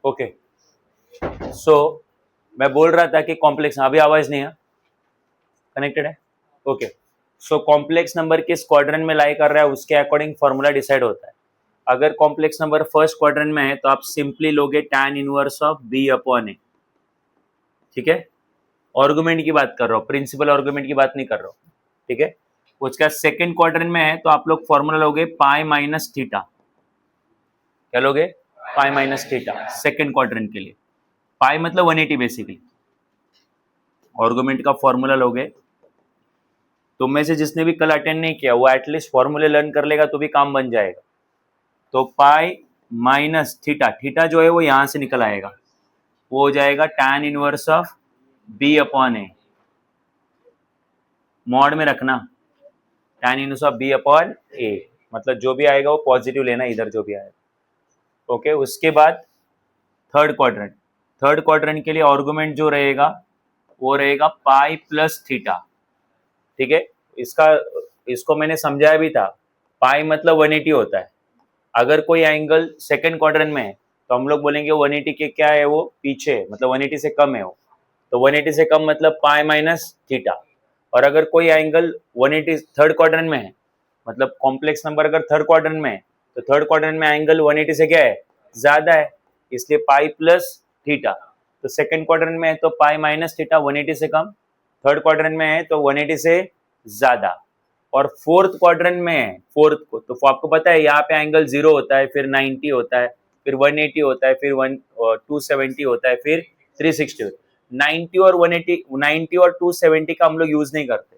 Okay, सो मैं बोल रहा था कि कॉम्प्लेक्स, अभी आवाज नहीं है, कनेक्टेड है? ओके, सो कॉम्प्लेक्स नंबर किस क्वाड्रेंट में लाई कर रहा है उसके अकॉर्डिंग फॉर्मूला डिसाइड होता है। अगर कॉम्प्लेक्स नंबर फर्स्ट क्वाड्रेंट में है तो आप सिंपली लोगे tan inverse of b upon A, ठीक है? आर्गुमेंट की बात कर रहा हूँ, प्रिंसिपल आर्गुमेंट की बात नहीं कर रहा हूँ, ठीक है? उसका सेकंड क्वाड्रेंट में है तो आप लोग फॉर्मूला लोगे पाई माइनस थीटा। क्या लोगे? Pi minus theta second quadrant के लिए। पाई मतलब 180 बेसिकली। आर्गुमेंट का फॉर्मूला लोगे, तुम में से जिसने भी कल अटेंड नहीं किया वो एटलीस्ट फॉर्मूले लर्न कर लेगा तो भी काम बन जाएगा। तो पाई माइनस थीटा, थीटा जो है वो यहां से निकल आएगा, वो हो जाएगा tan inverse of b upon A, mod में रखना tan inverse of b upon A, मतलब जो भी आएगा वो पॉजिटिव लेना इधर जो भी आएगा। ओके, उसके बाद थर्ड क्वाड्रेंट के लिए आर्गुमेंट जो रहेगा वो रहेगा पाई प्लस थीटा, ठीक है? इसको मैंने समझाया भी था, पाई मतलब 180 होता है। अगर कोई एंगल सेकंड क्वाड्रेंट में है तो हम लोग बोलेंगे 180 के क्या है, वो पीछे, मतलब 180 से कम है वो, तो 180 से कम मतलब पाई माइनस थीटा। और अगर कोई एंगल 180 थर्ड क्वाड्रेंट में है, मतलब कॉम्प्लेक्स नंबर अगर थर्ड क्वाड्रेंट में है तो थर्ड क्वाड्रेंट में एंगल 180 से क्या है, ज्यादा है, इसलिए पाई प्लस थीटा। तो सेकंड क्वाड्रेंट में है तो पाई माइनस थीटा 180 से कम, थर्ड क्वाड्रेंट में है तो 180 से ज्यादा। और फोर्थ क्वाड्रेंट में है, फोर्थ को तो आपको पता है यहाँ पे एंगल 0 होता है, फिर 90 होता है, फिर 180 होता है, फिर 270 होता है, फिर 360 होता है। 90 और 180, 90 और 270 का हम लोग यूज नहीं करते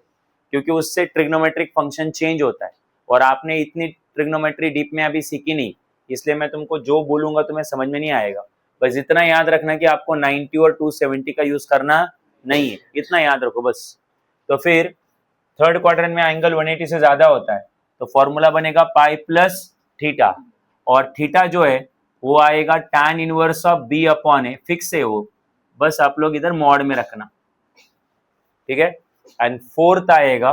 क्योंकि उससे ट्रिग्नोमेट्रिक फंक्शन चेंज होता है और आपने इतनी ट्रिग्नोमेट्री डीप में अभी सीखी नहीं, इसलिए मैं तुमको जो बोलूंगा तुम्हें समझ में नहीं आएगा। बस इतना याद रखना कि आपको 90 और 270 का यूज करना नहीं है, इतना याद रखो बस। तो फिर थर्ड क्वाड्रेंट में एंगल 180 से ज्यादा होता है तो फॉर्मूला बनेगा पाई प्लस थीटा, और थीटा जो है वो आएगा tan inverse of b upon A, fix है वो, बस आप लोग इधर मॉड में रखना, ठीक है? एंड फोर्थ आएगा,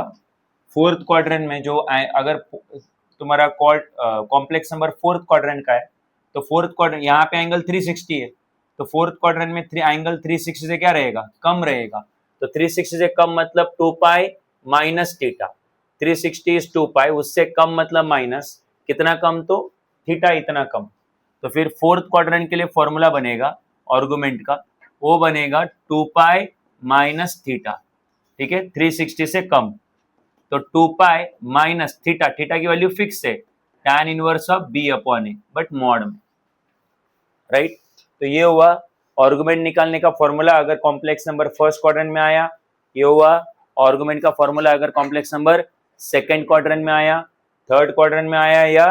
फोर्थ क्वाड्रेंट में जो अगर तुम्हारा कॉम्प्लेक्स नंबर फोर्थ क्वाड्रेंट का है तो फोर्थ क्वाड्रेंट यहाँ पे एंगल 360 है, तो फोर्थ क्वाड्रेंट में एंगल 360 से क्या रहेगा, कम रहेगा। तो 360 से कम मतलब 2 पाई माइनस थीटा, 360 इज 2 पाई, उससे कम मतलब माइनस, कितना कम, तो थीटा इतना कम। तो फिर फोर्थ क्वाड्रेंट के लिए फॉर्मूला बनेगा आर्गुमेंट का, वो बनेगा 2 पाई माइनस थीटा, ठीक है? 360 से कम तो 2 पाई माइनस थीटा, थीटा की वैल्यू फिक्स है, tan inverse of b upon A but mod में, राइट? तो ये हुआ आर्गुमेंट निकालने का फॉर्मूला अगर कॉम्प्लेक्स नंबर फर्स्ट क्वाड्रेंट में आया, ये हुआ आर्गुमेंट का फॉर्मूला अगर कॉम्प्लेक्स नंबर सेकंड क्वाड्रेंट में आया, थर्ड क्वाड्रेंट में आया या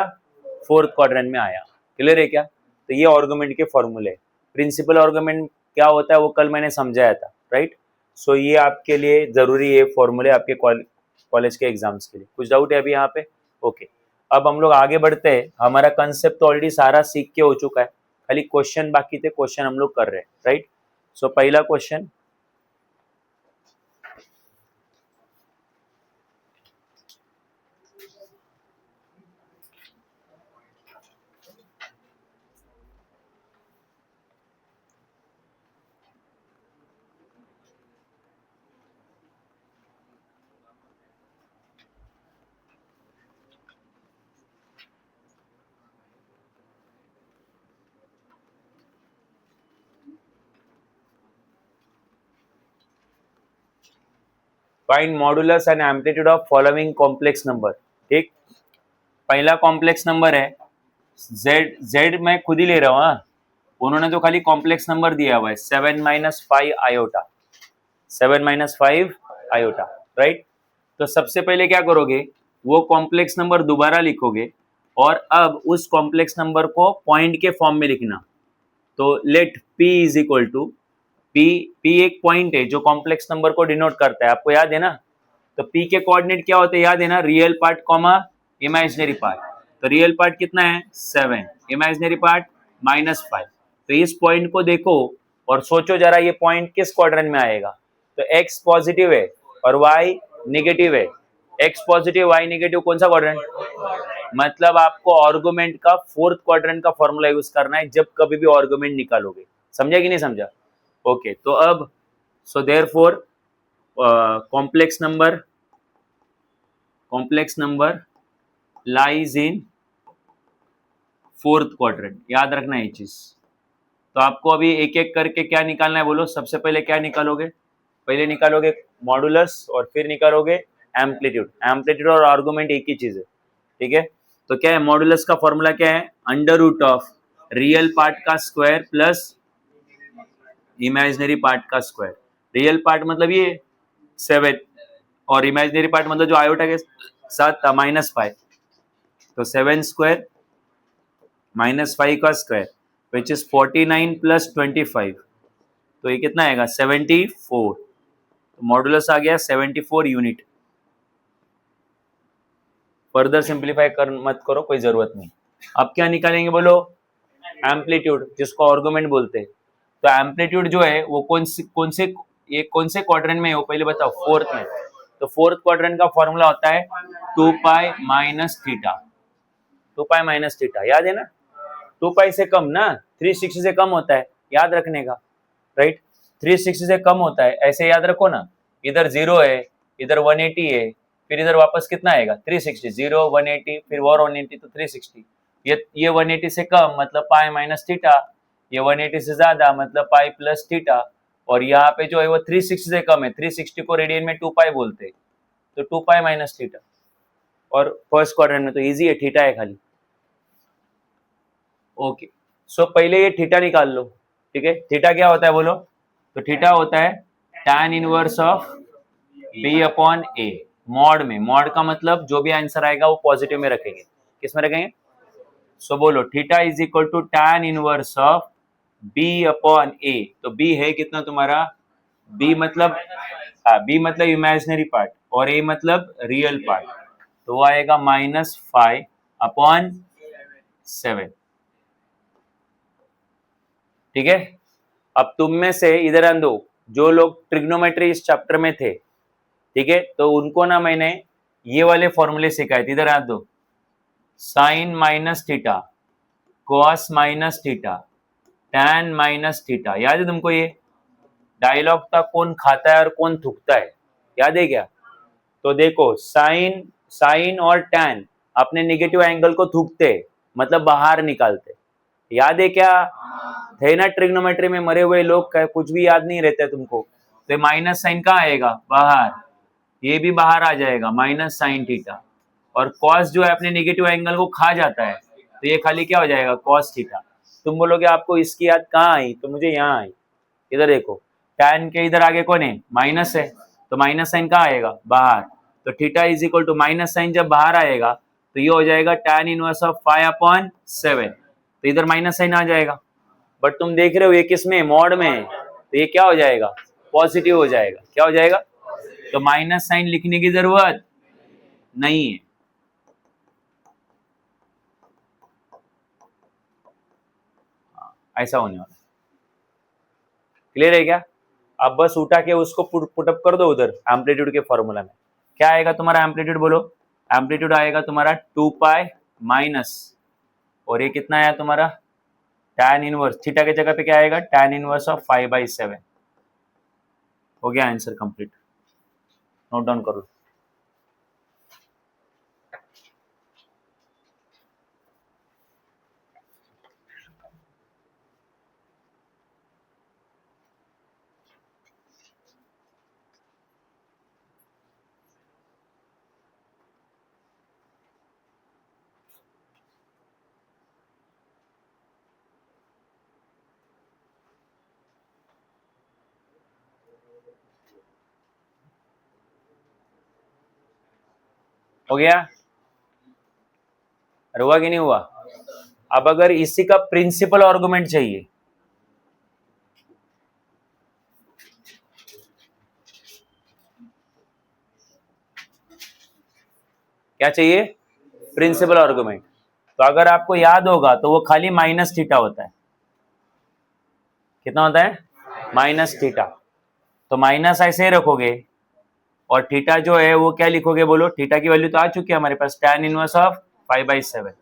फोर्थ क्वाड्रेंट में आया। क्लियर है क्या? तो ये आर्गुमेंट के फॉर्मूले। प्रिंसिपल आर्गुमेंट क्या होता है वो कल मैंने समझाया था, राइट? सो ये आपके लिए जरूरी है फॉर्मूले आपके कॉलेज के एग्जाम्स के लिए। कुछ डाउट है अभी यहाँ पे? ओके, अब हम लोग आगे बढ़ते हैं। हमारा कंसेप्ट तो ऑलरेडी सारा सीख के हो चुका है, खाली क्वेश्चन बाकी थे, क्वेश्चन हम लोग कर रहे हैं, राइट? सो पहला question, find modulus and amplitude of following complex number. ठीक, पहला कॉम्प्लेक्स नंबर है z मैं खुद ही ले रहा हूँ, हाँ, उन्होंने तो खाली कॉम्प्लेक्स नंबर दिया हुआ है 7 - 5 आयोटा, 7 - 5 आयोटा, राइट? तो सबसे पहले क्या करोगे, वो कॉम्प्लेक्स नंबर दोबारा लिखोगे और अब उस कॉम्प्लेक्स नंबर को पॉइंट के फॉर्म में लिखना। तो let p is equal to p एक पॉइंट है जो कॉम्प्लेक्स नंबर को डिनोट करता है, आपको याद है ना? तो p के कोऑर्डिनेट क्या होते हैं, याद है ना? Real part comma imaginary part. तो रियल पार्ट कितना है 7, इमेजिनरी पार्ट -5। तो इस पॉइंट को देखो और सोचो जरा ये पॉइंट किस क्वाड्रेंट में आएगा। तो x पॉजिटिव है और y नेगेटिव है, x पॉजिटिव y नेगेटिव, कौन सा क्वाड्रेंट? मतलब आपको आर्गुमेंट का फोर्थ क्वाड्रेंट का फॉर्मूला यूज करना है जब कभी भी आर्गुमेंट निकालोगे। समझा कि नहीं समझा? ओके, तो अब so therefore complex number lies in fourth quadrant, याद रखना ये चीज। तो आपको अभी एक एक करके क्या निकालना है बोलो। सबसे पहले क्या निकालोगे? पहले निकालोगे मॉडुलस और फिर निकालोगे एम्पलीट्यूड। एम्पलीट्यूड और आर्गुमेंट एक ही चीज है, ठीक है। तो क्या है मॉडुलस का फॉर्मूला? क्या है? Under root of real part का स्क्वायर प्लस इमेजिनरी पार्ट का स्क्वायर। रियल पार्ट मतलब ये 7 और इमेजिनरी पार्ट मतलब जो आयोटा के साथ था -5, तो 7 स्क्वायर -5 का स्क्वायर विच इज 49 प्लस 25, तो ये कितना आएगा? 74। तो मॉडुलस आ गया 74 यूनिट। फर्दर सिंप्लीफाई कर मत करो, कोई जरूरत नहीं। अब क्या निकालेंगे बोलो? एम्पलीट्यूड, जिसको आर्गुमेंट बोलते हैं। तो एम्पलीट्यूड जो है वो कौन से क्वाड्रेंट में है वो पहले बताओ। फोर्थ में। तो फोर्थ क्वाड्रेंट का फॉर्मूला होता है 2 pi minus theta. 2 pi minus theta याद है ना? 2 पाई से कम ना, 360 से कम होता है, याद रखने का, राइट। 360 से कम होता है, ऐसे याद रखो ना। इधर 0 है, इधर 180 है, फिर इधर वापस कितना आएगा? 360। 0 180 फिर और 180 तो 360। ये 180 से कम मतलब पाई माइनस थीटा, ये 180 से ज्यादा मतलब पाई प्लस थीटा, और यहाँ पे जो है वो 360 से कम है। 360 को रेडियन में 2 पाई बोलते हैं, तो 2 पाई माइनस थीटा। और फर्स्ट क्वाड्रेंट में तो इजी है, थीटा है खाली। ओके, सो पहले ये थीटा निकाल लो, ठीक है। थीटा क्या होता है बोलो? तो थीटा होता है tan inverse of b upon a। Mod में, मॉड का मतलब जो भी आंसर आएगा वो पॉजिटिव में रखेंगे। किस में रखेंगे? सो बोलो theta is equal to tan inverse of b upon a। तो b है कितना तुम्हारा? b मतलब b मतलब इमेजिनरी पार्ट और a मतलब रियल पार्ट, तो वो आएगा -5 अपॉन 7, ठीक है। अब तुम में से इधर आन दो जो लोग ट्रिग्नोमेट्री इस चैप्टर में थे, ठीक है, तो उनको ना मैंने ये वाले फॉर्मूले सिखाए थे। इधर आ दो, sine minus theta, cos minus theta, tan minus theta, याद है तुमको? ये डायलॉग था कौन खाता है और कौन थूकता है, याद है क्या? तो देखो साइन और टैन अपने नेगेटिव एंगल को थूकते, मतलब बाहर निकालते, याद है क्या? थे ना ट्रिग्नोमेट्री में मरे हुए लोग, कुछ भी याद नहीं रहता है तुमको। तो माइनस साइन कहाँ आएगा? बाहर, ये भी बाहर आ जाएगा माइनस साइन थीटा। और कॉस जो है अपने नेगेटिव एंगल को खा जाता है, तो ये खाली क्या हो जाएगा? Cos theta. तुम बोलोगे आपको इसकी याद कहाँ आई, तो मुझे यहाँ आई। इधर देखो, टैन के इधर आगे कौन है? माइनस है, तो माइनस साइन कहाँ आएगा? बाहर। तो theta is equal to minus sine जब बाहर आएगा तो ये हो जाएगा tan इनवर्स ऑफ 5 अपॉन 7, तो इधर माइनस साइन आ जाएगा। बट तुम देख रहे हो ये किस में? मॉड में है, तो ये क्या हो जाएगा? पॉजिटिव हो जाएगा। क्या हो जाएगा? तो माइनस साइन लिखने की जरूरत नहीं है। ऐसा होने वाला, क्लियर है क्या? अब बस उठा के उसको पुटअप कर दो उधर एम्पलीट्यूड के फॉर्मूला में। क्या आएगा तुम्हारा एम्पलीट्यूड बोलो? एम्पलीट्यूड आएगा तुम्हारा 2 पाई माइनस, और ये कितना आया तुम्हारा? tan इनवर्स, थीटा के जगह पे क्या आएगा? tan inverse of 5/7। हो गया आंसर कंप्लीट, नोट डाउन करो। हो गया? हुआ कि नहीं हुआ? अब अगर इसी का प्रिंसिपल आर्गुमेंट चाहिए, क्या चाहिए? Principal argument. तो अगर आपको याद होगा तो वो खाली माइनस थीटा होता है। कितना होता है? Minus theta. तो माइनस ऐसे ही रखोगे और थीटा जो है वो क्या लिखोगे बोलो? थीटा की वैल्यू तो आ चुकी है हमारे पास, tan इनवर्स ऑफ 5/7।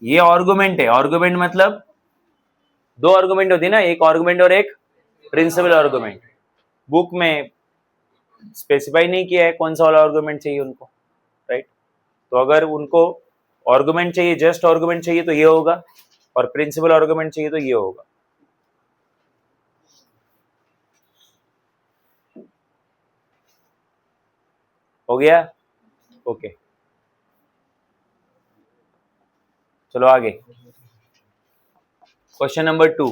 ये आर्गुमेंट है। आर्गुमेंट मतलब दो आर्गुमेंट होती है ना, एक आर्गुमेंट और एक प्रिंसिपल आर्गुमेंट। बुक में स्पेसिफाई नहीं किया है कौन सा वाला आर्गुमेंट चाहिए उनको, राइट। तो अगर उनको आर्गुमेंट चाहिए, जस्ट आर्गुमेंट चाहिए तो ये होगा, और प्रिंसिपल आर्गुमेंट चाहिए तो ये होगा। हो गया? ओके, चलो आगे। Question number 2,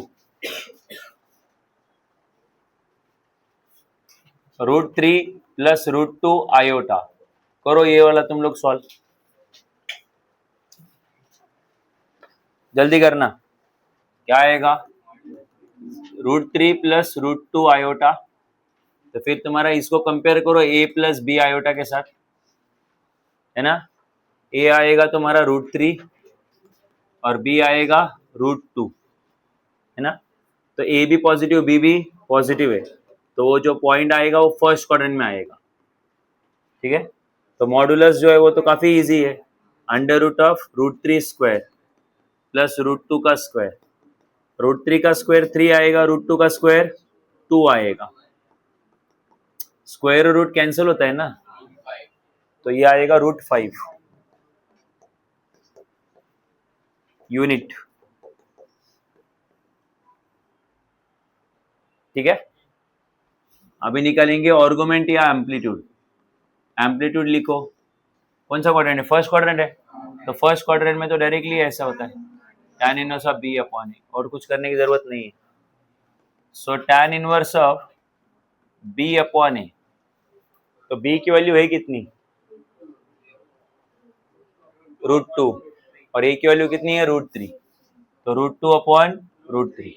√3 plus √2 iota. करो ये वाला तुम लोग सॉल्व, जल्दी करना। क्या आएगा? √3 प्लस √2 आयोटा। तो फिर तुम्हारा इसको कंपेयर करो a प्लस बी आयोटा के साथ, है ना। a आएगा तुम्हारा √3 और b आएगा √2, है ना। तो a भी पॉजिटिव, b भी पॉजिटिव है, तो वो जो पॉइंट आएगा वो फर्स्ट क्वाड्रेंट में आएगा, ठीक है। तो मॉडुलस जो है वो तो काफी इजी है, √√3 स्क्वायर प्लस √2 का स्क्वायर। √3 का स्क्वायर 3 आएगा, √2 का स्क्वायर 2 आएगा, स्क्वायर रूट कैंसिल होता है ना, तो ये आएगा √5 यूनिट, ठीक है। अभी निकालेंगे आर्गुमेंट या एम्पलीट्यूड। एम्पलीट्यूड लिखो, कौन सा क्वाड्रेंट है? फर्स्ट क्वाड्रेंट है, तो फर्स्ट क्वाड्रेंट में तो डायरेक्टली ऐसा होता है, tan inverse of b upon A, और कुछ करने की जरूरत नहीं है। So tan inverse of b upon A, तो b की वैल्यू है कितनी? √2, और a की वैल्यू कितनी है? √3, तो √2 अपॉन √3।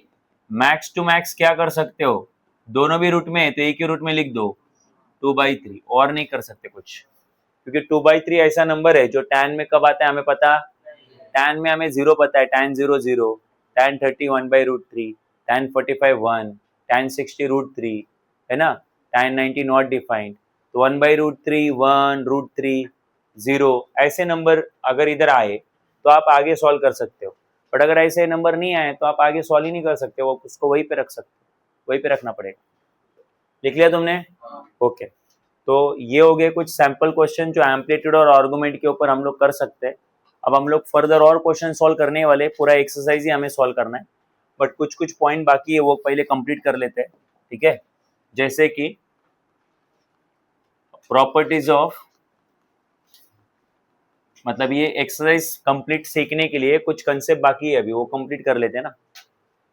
मैक्स टू मैक्स क्या कर सकते हो, दोनों भी रूट में है तो एक ही रूट में लिख दो 2/3, और नहीं कर सकते कुछ, क्योंकि 2/3 ऐसा नंबर है जो tan में कब आता है हमें पता। tan में हमें 0 पता है, tan 0 0, tan 30 1/√3, tan 45 1, tan 60 √3, है ना, tan 90 नॉट डिफाइंड। तो 1/√3 1 √3 0, ऐसे नंबर अगर इधर आए तो आप आगे सॉल्व कर सकते हो, बट अगर ऐसे नंबर नहीं आए तो आप आगे सॉल्व ही नहीं कर सकते, वो उसको वहीं पे रख सकते हो, वहीं पे रखना पड़ेगा। लिख लिया तुमने? ओके, तो ये हो गए कुछ सैंपल क्वेश्चन जो एम्पलीट्यूड और आर्गुमेंट के ऊपर हम लोग कर सकते हैं। अब हम लोग फर्दर और क्वेश्चन सॉल्व करने वाले, पूरा एक्सरसाइज ही हमें सॉल्व करना है, बट कुछ कुछ पॉइंट बाकी है वो पहले कंप्लीट कर लेते हैं, ठीक है। जैसे कि प्रॉपर्टीज ऑफ, मतलब ये एक्सरसाइज कंप्लीट सीखने के लिए कुछ कंसेप्ट बाकी है अभी, वो कंप्लीट कर लेते हैं ना।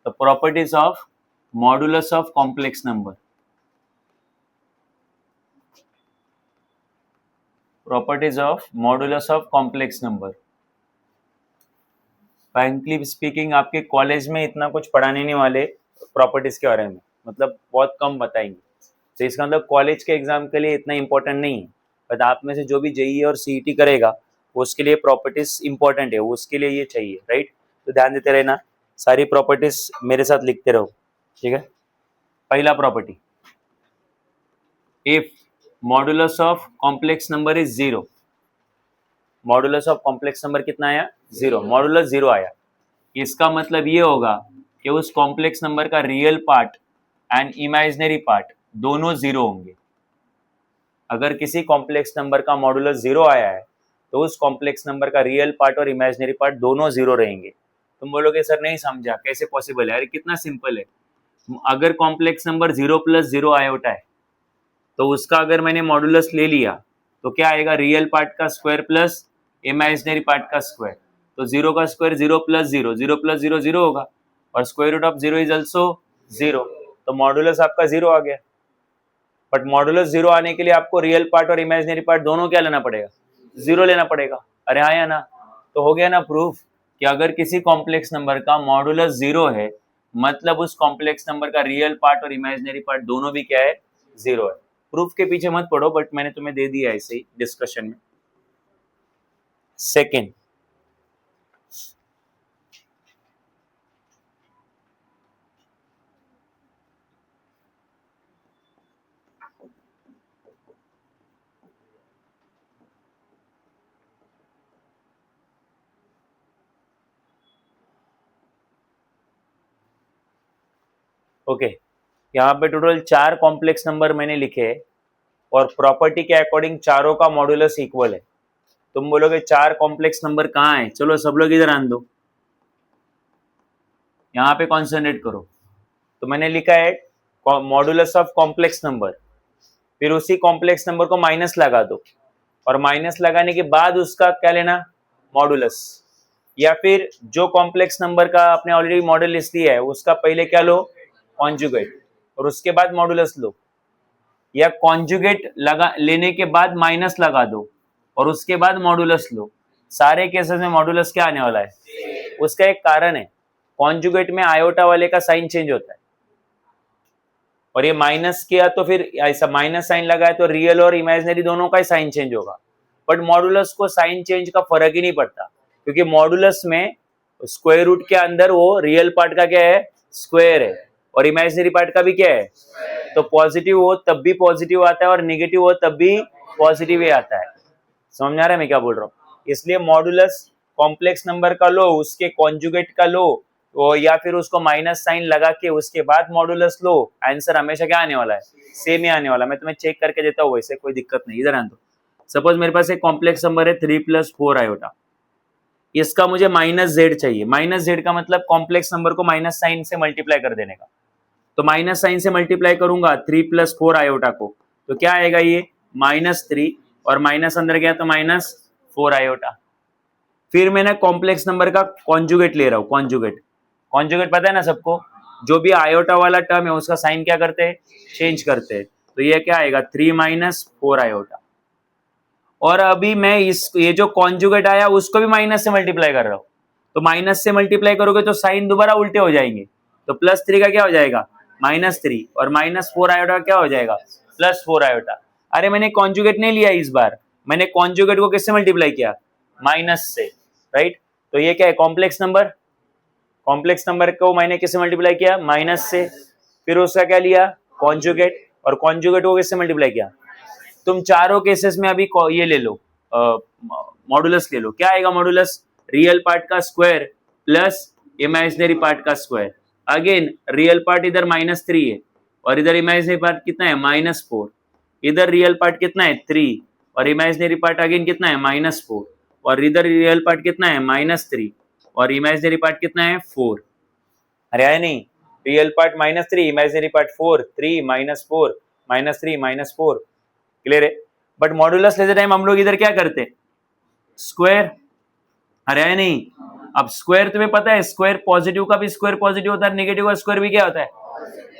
तो properties of modulus of complex number, properties of modulus of complex number. Frankly speaking आपके कॉलेज में इतना कुछ पढ़ाने नहीं वाले प्रॉपर्टीज के बारे में, मतलब बहुत कम बताएंगे, तो इसका मतलब कॉलेज के एग्जाम के लिए इतना इंपॉर्टेंट नहीं है, बट आप में से जो भी जेईई और सीईटी करेगा उसके लिए प्रॉपर्टीज इंपॉर्टेंट है, उसके लिए ये चाहिए, राइट। तो ध्यान देते रहना, सारी प्रॉपर्टीज मेरे साथ लिखते रहो, ठीक है। पहला property, if modulus of complex number is 0, modulus of complex number कितना आया? 0, मॉडुलस 0 आया, इसका मतलब ये होगा कि उस कॉम्प्लेक्स नंबर का real part and imaginary part दोनों 0 होंगे। अगर किसी कॉम्प्लेक्स नंबर का मॉडुलस 0 आया है तो उस कॉम्प्लेक्स नंबर का रियल पार्ट और इमेजिनरी पार्ट दोनों 0 रहेंगे। तुम बोलोगे सर नहीं समझा, कैसे पॉसिबल है? अरे कितना सिंपल है, अगर कॉम्प्लेक्स नंबर 0 + 0 आयोटा है तो उसका अगर मैंने मॉडुलस ले लिया तो क्या आएगा? रियल पार्ट का स्क्वायर प्लस इमेजिनरी पार्ट का स्क्वायर, तो 0 का स्क्वायर 0 + 0, 0 + 0 0 होगा, और square root of 0 is also 0, तो मॉडुलस आपका 0 आ गया। बट मॉडुलस 0 आने के लिए आपको रियल पार्ट और इमेजिनरी पार्ट दोनों क्या लेना पड़ेगा? 0 लेना पड़ेगा। अरे हाँ या ना? तो हो गया ना प्रूफ कि अगर किसी कॉम्प्लेक्स नंबर का मॉडुलस 0 है मतलब उस कॉम्प्लेक्स नंबर का रियल पार्ट और इमेजिनरी पार्ट दोनों भी क्या है? 0 है। प्रूफ के पीछे मत पढ़ो, बट मैंने तुम्हें दे दिया ऐसे ही डिस्कशन में। सेकेंड, ओके, यहाँ पे टोटल 4 कॉम्प्लेक्स नंबर मैंने लिखे हैं और प्रॉपर्टी के अकॉर्डिंग चारों का मॉड्यूलस इक्वल है। तुम बोलोगे 4 कॉम्प्लेक्स नंबर कहाँ है? चलो सब लोग इधर आन दो, यहाँ पे कॉन्सेंट्रेट करो। तो मैंने लिखा है मॉड्यूलस ऑफ कॉम्प्लेक्स नंबर, फिर उसी कॉम्प्लेक्स नंबर को माइनस लगा दो और माइनस लगाने के बाद उसका क्या लेना? मॉड्यूलस। या फिर जो कॉम्प्लेक्स नंबर का आपने ऑलरेडी मॉड्यूलस लिया है उसका पहले क्या लो? कॉन्जुगेट, और उसके बाद मॉड्यूलस लो। या कॉन्जुगेट लगा लेने के बाद माइनस लगा दो और उसके बाद मॉड्यूलस लो। सारे केसेस में मॉड्यूलस क्या आने वाला है? उसका एक कारण है, कॉन्जुगेट में आयोटा वाले का साइन चेंज होता है, और ये माइनस किया तो फिर ऐसा माइनस साइन लगाए तो रियल और इमेजिनरी दोनों का ही साइन चेंज होगा। बट मॉड्यूलस को साइन चेंज का फर्क ही नहीं पड़ता, क्योंकि मॉड्यूलस में स्क्वायर रूट के अंदर वो रियल पार्ट का क्या है? स्क्वायर है, और इमेजिनरी पार्ट का भी क्या है? तो पॉजिटिव हो तब भी पॉजिटिव आता है और नेगेटिव हो तब भी पॉजिटिव ही आता है। समझ में आ रहा है मैं क्या बोल रहा हूँ? इसलिए मॉड्यूलस कॉम्प्लेक्स नंबर का लो, उसके कॉन्जुगेट का लो, वो या फिर उसको माइनस साइन लगा के उसके बाद मॉड्यूलस लो, आंसर हमेशा क्या आने वाला है? सेम ही आने वाला। मैं तुम्हें चेक करके देता हूँ, वैसे कोई दिक्कत नहीं। इधर आने दो। सपोज मेरे पास एक कॉम्प्लेक्स नंबर है 3 + 4 आयोटा, इसका मुझे -z चाहिए। -z का मतलब कॉम्प्लेक्स नंबर को माइनस साइन से मल्टीप्लाई कर देने का। तो माइनस साइन से मल्टीप्लाई करूंगा 3 + 4 आयोटा को, तो क्या आएगा? ये -3 और माइनस अंदर गया तो -4 आयोटा। फिर मैंने कॉम्प्लेक्स नंबर का कॉन्जुगेट ले रहा हूँ। कॉन्जुगेट, कॉन्जुगेट पता है ना सबको? जो भी आयोटा वाला टर्म है उसका साइन क्या करते हैं? चेंज करते हैं। तो ये क्या आएगा? 3 - 4 आयोटा। और अभी मैं ये जो कॉन्जुगेट आया उसको भी माइनस से मल्टीप्लाई कर रहा हूँ, तो माइनस से मल्टीप्लाई करोगे तो साइन दोबारा उल्टे हो जाएंगे। तो +3 का क्या हो जाएगा? -3, और -4 आयोटा क्या हो जाएगा? +4 आयोटा। अरे मैंने कॉन्जुगेट नहीं लिया इस बार, मैंने कॉन्जुगेट को किससे मल्टीप्लाई किया? माइनस से, राइट? तो ये क्या है? Complex number. कॉम्प्लेक्स नंबर को मैंने किससे मल्टीप्लाई किया? माइनस से। फिर उसका क्या लिया? कॉन्जुगेट, और कॉन्जुगेट को किससे मल्टीप्लाई किया? तुम चारों केसेस में अभी ये ले लो, मॉडुलस ले लो। क्या आएगा मॉडुलस? रियल पार्ट का स्क्वायर प्लस इमेजिनरी पार्ट का स्क्वायर। अगेन रियल पार्ट इधर -3 है और इधर इमेजिनरी पार्ट कितना है? -4। इधर रियल पार्ट कितना है? 3, और इमेजिनरी पार्ट अगेन कितना है? -4, और इधर रियल पार्ट कितना है? -3, और इमेजिनरी पार्ट कितना है? 4। अरे आया नहीं? Real part -3, imaginary part 4, 3 -4 -3 -4। Clear है? बट मॉड्यूलस लेते टाइम हम लोग इधर क्या करते? स्क्वायर। अरे है नहीं? अब स्क्वायर तुम्हें पता है, स्क्वायर पॉजिटिव का भी स्क्वायर पॉजिटिव होता है, नेगेटिव का स्क्वायर भी क्या होता है?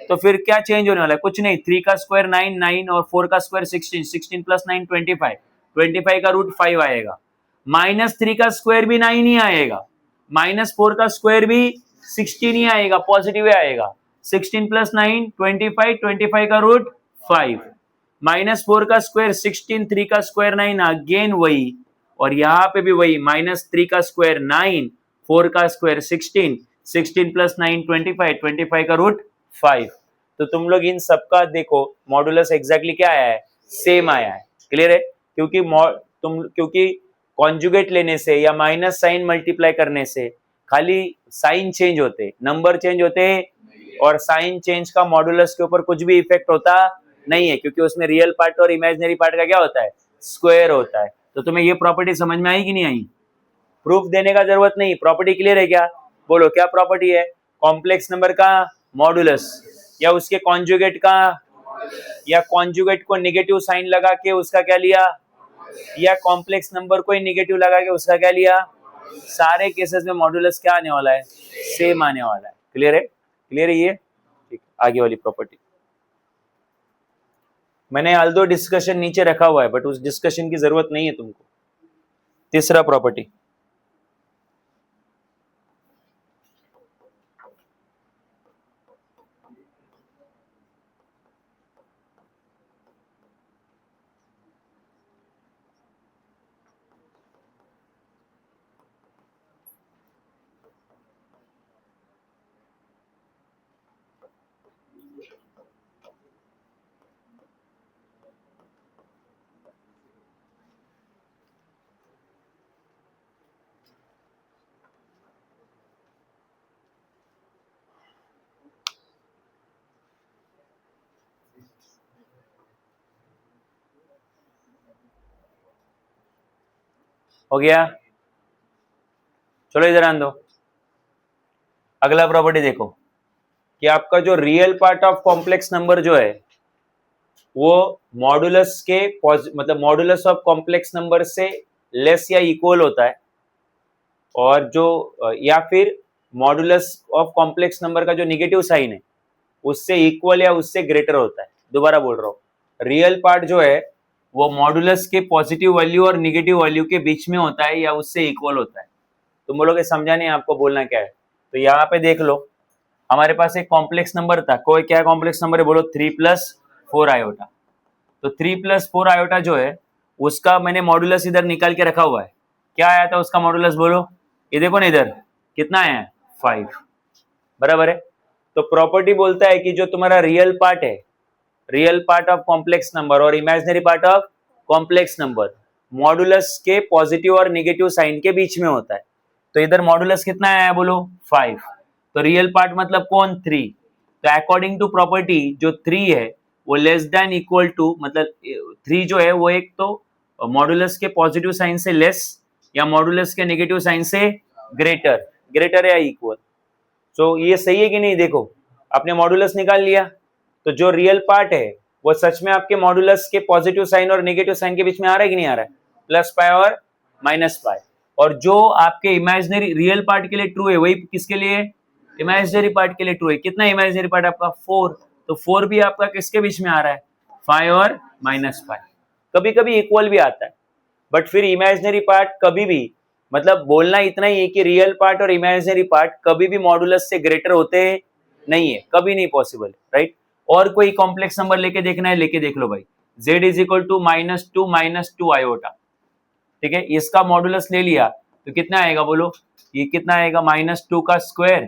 तो फिर क्या चेंज होने वाला है? कुछ नहीं। 3 का स्क्वायर 9, 9 और 4 का स्क्वायर 16, 16 + 9 25, 25 का रूट 5 आएगा। -3 का स्क्वायर भी 9 ही आएगा, -4 का स्क्वायर भी 16 ही आएगा, पॉजिटिव आएगा। 16 + 9 25, 25 का रूट 5, -4 का स्क्वायर 16, 3 का स्क्वायर 9, अगेन वही, और यहाँ पे भी वही, -3 का स्क्वायर 9, 4 का स्क्वायर 16, 16 + 9 25, 25 का रूट 5। तो तुम लोग इन सबका देखो मॉडुलस एग्जैक्टली क्या आया है? सेम आया है। क्लियर है? क्योंकि कॉन्जुगेट लेने से या माइनस साइन मल्टीप्लाई करने से खाली साइन चेंज होते, नंबर चेंज होते, और साइन चेंज का मॉडुलस के ऊपर कुछ भी इफेक्ट होता नहीं है, क्योंकि उसमें रियल पार्ट और इमेजिनरी पार्ट का क्या होता है? स्क्वायर होता है। तो तुम्हें ये प्रॉपर्टी समझ में आई कि नहीं आई? प्रूफ देने का जरूरत नहीं, प्रॉपर्टी क्लियर है क्या? बोलो क्या प्रॉपर्टी है? कॉम्प्लेक्स नंबर का मॉडुलस, या उसके कॉन्जुगेट का, या कॉन्जुगेट को नेगेटिव साइन लगा के उसका क्या लिया, या कॉम्प्लेक्स नंबर को ही नेगेटिव लगा के उसका क्या लिया। सारे केसेस में मॉडुलस क्या आने वाला है? सेम आने वाला है। क्लियर है? क्लियर है ये? ठीक, आगे वाली प्रॉपर्टी मैंने आल्दो डिस्कशन नीचे रखा हुआ है, बट उस डिस्कशन की जरूरत नहीं है तुमको। तीसरा प्रॉपर्टी, हो गया। चलो इधर आन दो। अगला प्रॉपर्टी देखो कि आपका जो real part of complex number जो है वो मॉडुलस के मतलब मॉडुलस ऑफ कॉम्प्लेक्स नंबर से लेस या इक्वल होता है, और जो या फिर मॉडुलस ऑफ कॉम्प्लेक्स नंबर का जो निगेटिव साइन है उससे इक्वल या उससे ग्रेटर होता है। दोबारा बोल रहा हूँ, रियल पार्ट जो है वो मॉडुलस के पॉजिटिव वैल्यू और निगेटिव वैल्यू के बीच में होता है या उससे इक्वल होता है। तुम बोलोगे समझा नहीं, आपको बोलना क्या है। तो यहाँ पे देख लो, हमारे पास एक कॉम्प्लेक्स नंबर था, कोई क्या कॉम्प्लेक्स नंबर है बोलो, 3+4 आयोटा। तो 3+4 आयोटा जो है उसका मैंने मॉडुलस इधर निकाल के रखा हुआ है। क्या आया था उसका मॉडुलस बोलो, ये देखो ना इधर कितना आया है, 5, बराबर है। तो प्रॉपर्टी बोलता है कि जो तुम्हारा रियल पार्ट है, real part of complex number और imaginary part of complex number modulus के पॉजिटिव और निगेटिव साइन के बीच में होता है। तो इधर मॉडुलस कितना आया है बोलो, 5। तो रियल पार्ट मतलब कौन, 3। तो अकॉर्डिंग टू प्रॉपर्टी जो 3 है वो लेस देन इक्वल टू, मतलब 3 जो है वो एक तो मॉडुलस के पॉजिटिव साइन से लेस या मॉडुलस के नेगेटिव साइन से ग्रेटर, ग्रेटर या इक्वल। तो ये सही है कि नहीं, देखो आपने मॉडुलस निकाल लिया, तो जो रियल पार्ट है वो सच में आपके मॉडुलस के पॉजिटिव साइन और नेगेटिव साइन के बीच में आ रहा है कि नहीं आ रहा है, +π और -π। और जो आपके इमेजिनरी रियल पार्ट के लिए ट्रू है वही किसके लिए, इमेजिनरी पार्ट के लिए ट्रू है। कितना इमेजिनरी पार्ट आपका, 4। तो 4 भी आपका किसके बीच में आ रहा है, 5 और -π। कभी कभी इक्वल भी आता है, बट फिर इमेजिनरी पार्ट कभी भी, मतलब बोलना इतना ही है कि रियल पार्ट और इमेजिनरी पार्ट कभी भी मॉडुलस से ग्रेटर होते नहीं है, कभी नहीं पॉसिबल, राइट। और कोई कॉम्प्लेक्स नंबर लेके देखना है, लेके देख लो भाई, z = -2 आयोटा, ठीक है। इसका मॉडुलस ले लिया तो कितना आएगा बोलो, ये कितना आएगा, -2 का स्क्वायर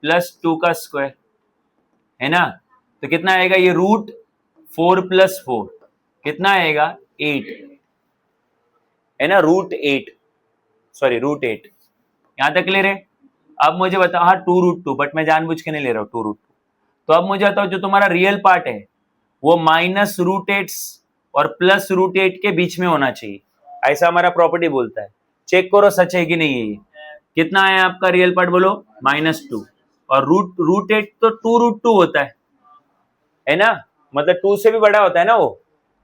+2 का स्क्वायर, है ना। तो कितना आएगा ये, √4 + 4 कितना आएगा, 8, है ना, √8, सॉरी √8। यहां तक क्लियर है। अब मुझे बताओ, हाँ 2√2, बट मैं जानबूझ के नहीं ले रहा हूँ 2√2। तो अब मुझे बताओ जो तुम्हारा रियल पार्ट है वो -√8 और +√8 के बीच में होना चाहिए, ऐसा हमारा प्रॉपर्टी बोलता है। चेक करो सच है कि नहीं है ये। कितना है आपका रियल पार्ट बोलो, -2, और √8 तो 2√2 होता है ना, मतलब 2 से भी बड़ा होता है ना वो।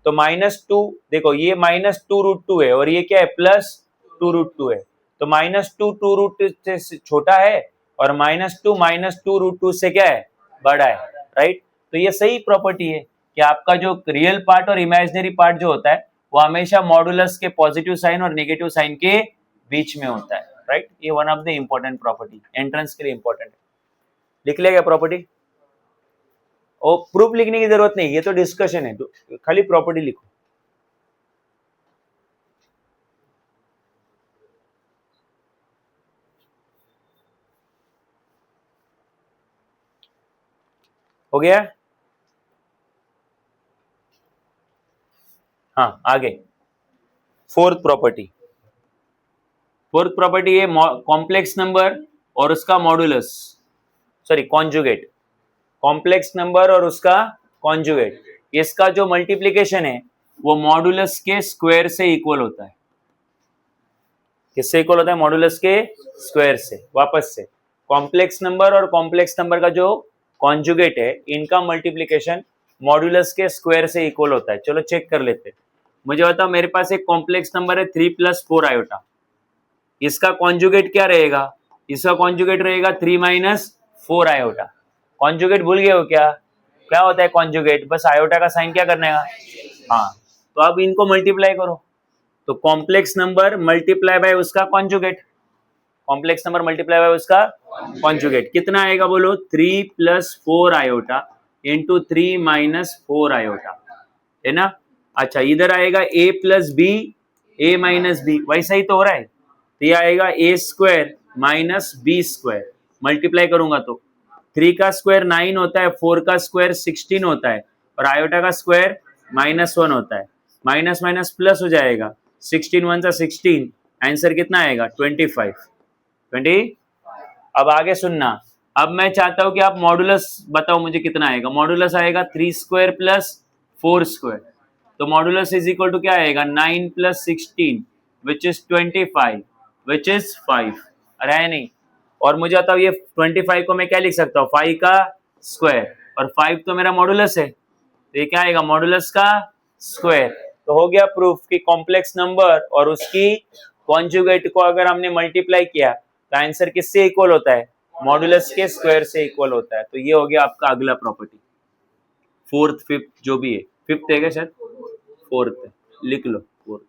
तो -2, देखो ये -2√2 है और ये क्या है, +2√2 है। तो -2 2√2 से छोटा है और -2 -2√2 से क्या है, बड़ा है, राइट। तो ये सही प्रॉपर्टी है कि आपका जो रियल पार्ट और इमेजिनरी पार्ट जो होता है वो हमेशा मॉडुलस के पॉजिटिव साइन और नेगेटिव साइन के बीच में होता है, राइट। ये one of the important property, entrance के लिए इंपॉर्टेंट है। लिख लेगा प्रॉपर्टी, और प्रूफ लिखने की जरूरत नहीं, ये तो डिस्कशन है, तो खाली प्रॉपर्टी लिखो। हो गया, हाँ आगे फोर्थ प्रॉपर्टी। फोर्थ प्रॉपर्टी है कॉम्प्लेक्स नंबर और उसका modulus, sorry conjugate, complex number और उसका कॉन्जुगेट, इसका जो मल्टीप्लिकेशन है वो मॉडुलस के स्क्वायर से इक्वल होता है। किससे इक्वल होता है, मॉडुलस के स्क्वायर से। वापस से, कॉम्प्लेक्स नंबर और कॉम्प्लेक्स नंबर का जो कॉन्जुगेट है इनका मल्टीप्लिकेशन मॉडुलस के स्क्वायर से इक्वल होता है। चलो चेक कर लेते हैं। मुझे बताओ, मेरे पास एक कॉम्प्लेक्स नंबर है 3+4 आयोटा, इसका कॉन्जुगेट क्या रहेगा, इसका कॉन्जुगेट रहेगा 3 - 4 आयोटा। कॉन्जुगेट भूल गए हो क्या, क्या होता है कॉन्जुगेट, बस आयोटा का साइन क्या करने का, हाँ। तो अब इनको मल्टीप्लाई करो, तो कॉम्प्लेक्स नंबर मल्टीप्लाई बाय उसका conjugate, complex number multiply by उसका कॉन्जुगेट, कितना आएगा बोलो, 3+4 आयोटा इंटू 3 - 4 आयोटा, है ना। अच्छा इधर आएगा a + b, a - b, वैसा ही तो हो रहा है। तो ये आएगा a² - b², मल्टीप्लाई करूंगा तो 3 का स्क्वायर 9 होता है, 4 का स्क्वायर 16 होता है, और आयोटा का स्क्वायर -1 होता है। माइनस माइनस प्लस हो जाएगा, 16 1 16, आंसर कितना आएगा, 25, 20। अब आगे सुनना, अब मैं चाहता हूं कि आप मॉडुलस बताओ मुझे कितना आएगा। मॉडुलस आएगा 3² + 4², तो मॉडुलस इज इक्वल टू क्या आएगा, 9 + 16, विच इज 25 विच इज 5, अरे है नहीं। और मुझे बताओ ये 25 को मैं क्या लिख सकता हूँ, 5 का स्क्वायर, और 5 तो मेरा मॉडुलस है, तो ये क्या आएगा, मॉडुलस का स्क्वायर। तो हो गया प्रूफ कि कॉम्प्लेक्स नंबर और उसकी कॉन्जुगेट को अगर हमने मल्टीप्लाई किया तो आंसर किससे इक्वल होता है, मॉडुलस के स्क्वायर से इक्वल होता है। तो ये हो गया आपका अगला प्रॉपर्टी, फोर्थ फिफ्थ जो भी है, फिफ्थ है क्या शायद, फोर्थ है, लिख लो फोर्थ।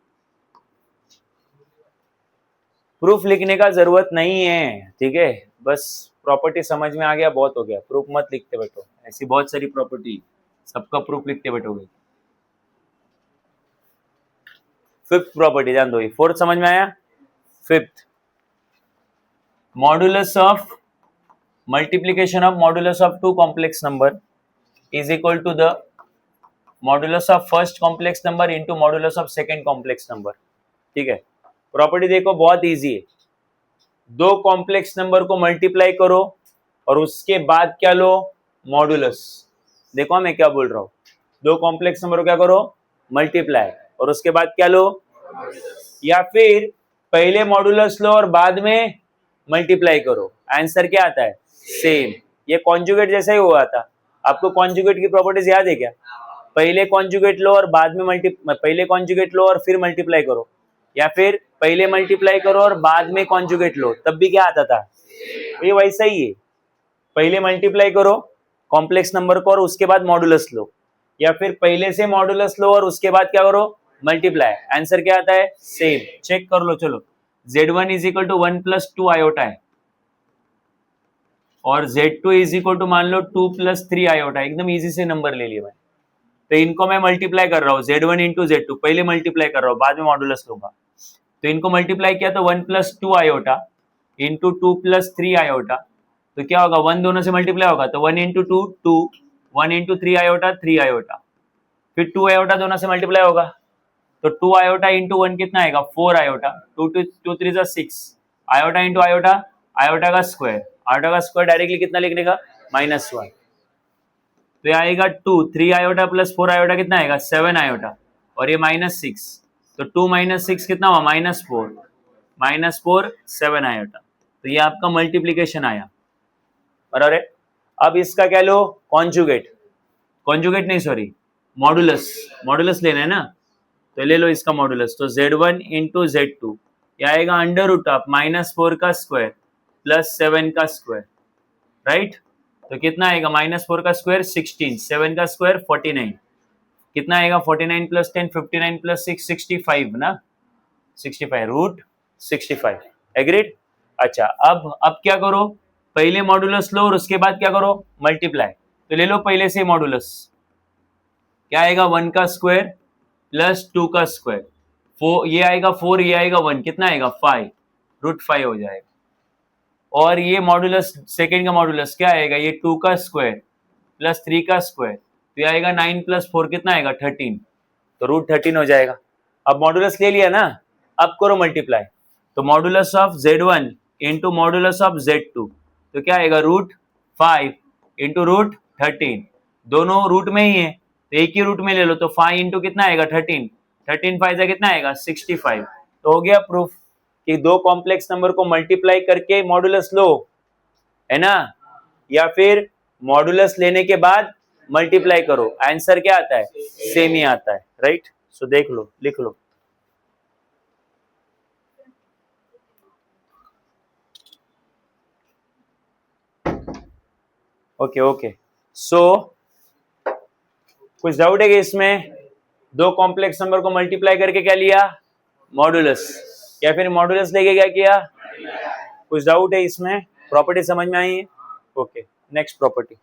प्रूफ लिखने का जरूरत नहीं है, ठीक है, बस प्रॉपर्टी समझ में आ गया बहुत हो गया, प्रूफ मत लिखते बैठो, ऐसी बहुत सारी प्रॉपर्टी, सबका प्रूफ लिखते बैठोगे। फिफ्थ प्रॉपर्टी ध्यान दो, फोर्थ समझ में आया। Fifth, modulus of multiplication of modulus of two complex number is equal to the modulus of first complex number into modulus of second complex number. ठीक है, प्रॉपर्टी देखो बहुत इजी है, दो कॉम्प्लेक्स नंबर को मल्टीप्लाई करो और उसके बाद क्या लो, मॉडुलस। देखो मैं क्या बोल रहा हूं, दो कॉम्प्लेक्स नंबर को क्या करो, मल्टीप्लाई, और उसके बाद क्या लो, या फिर पहले मॉडुलस लो और बाद में मल्टीप्लाई करो, आंसर क्या आता है, सेम। ये कॉन्जुगेट जैसा ही हुआ था, आपको कॉन्जुगेट की प्रॉपर्टीज याद है क्या, पहले कॉन्जुगेट लो और बाद में पहले कॉन्जुगेट लो और फिर मल्टीप्लाई करो, या फिर पहले मल्टीप्लाई करो और बाद में कॉन्जुगेट लो, तब भी क्या आता था, ये वैसा ही है, पहले मल्टीप्लाई करो कॉम्प्लेक्स नंबर को और उसके बाद मॉडुलस लो, या फिर पहले से मॉडुलस लो और उसके बाद क्या करो, मल्टीप्लाई, आंसर क्या आता है, सेम। चेक कर लो, चलो z1 is equal to 1 plus 2 iota है और z2 इज इक्वल टू मान लो 2 प्लस 3 आयोटा, एकदम इजी से नंबर ले लिए मैं, तो इनको मैं मल्टीप्लाई कर रहा हूँ, z1 इंटू z2, पहले मल्टीप्लाई कर रहा हूँ बाद में मॉडुलस लूंगा, तो इनको मल्टीप्लाई किया तो 1 plus 2 iota into 2 plus 3 iota, तो क्या होगा, 1 दोनों से मल्टीप्लाई होगा, तो 1 इंटू 2 2, 1 इंटू 3 आयोटा 3 आयोटा, फिर 2 आयोटा दोनों से मल्टीप्लाई होगा, तो 2 आयोटा इंटू 1 कितना आएगा, 4 iota, 2 2 3 6, iota into iota, iota का स्क्वायर, आयोटा का स्क्वायर डायरेक्टली कितना लिखने का, -1, तो ये आएगा 2, 3 आयोटा प्लस 4 आयोटा कितना आएगा, 7 आयोटा, और ये -6, तो 2 - 6 कितना हुआ, -4, 7 आयोटा, तो ये आपका मल्टीप्लीकेशन आया। और अरे अब इसका क्या लो, कॉन्जुगेट, कॉन्जुगेट नहीं सॉरी, मॉडुलस, मॉडुलस लेना है ना, तो ले लो इसका मॉडुलस, तो z1 इंटू z2 ये आएगा अंडर रूट ऑफ -4 का स्क्वायर प्लस 7 का स्क्वायर, राइट, तो कितना आएगा, -4 का स्क्वायर 16, 7 का स्क्वायर 49, कितना आएगा, 49 प्लस 10 59 प्लस 6 65 ना, 65 रूट 65, एग्रीड। अच्छा अब क्या करो, पहले मॉडुलस लो और उसके बाद क्या करो, मल्टीप्लाई, तो ले लो पहले से मॉडुलस, क्या आएगा, 1 का स्क्वायर प्लस 2 का स्क्वायर, 4 ये आएगा 4, ये आएगा 1, कितना आएगा 5, रूट 5 हो जाएगा, और ये मॉडुलस सेकेंड का मॉडुलस क्या आएगा, ये 2 का स्क्वायर प्लस 3 का स्क्वायर, तो ये आएगा 9 प्लस 4 कितना आएगा 13, तो रूट 13 हो जाएगा। अब मॉडुलस ले लिया ना, अब करो मल्टीप्लाई, तो modulus of z1 into modulus of z2, तो क्या आएगा, रूट 5 इंटू रूट 13, दोनों रूट में ही है तो एक ही रूट में ले लो, तो 5 इंटू कितना आएगा 13, 13 5 जा कितना आएगा 65, तो हो गया प्रूफ कि दो कॉम्प्लेक्स नंबर को मल्टीप्लाई करके मॉडुलस लो, है ना, या फिर मॉडुलस लेने के बाद मल्टीप्लाई करो, आंसर क्या आता है, सेम ही आता है, राइट। सो देख लो, लिख लो, ओके ओके। सो कुछ डाउट है कि इसमें दो कॉम्प्लेक्स नंबर को मल्टीप्लाई करके क्या लिया, मॉडुलस, या फिर मॉडुलस लेके क्या किया, कुछ डाउट है इसमें, प्रॉपर्टी समझ में आई है, okay. Next property,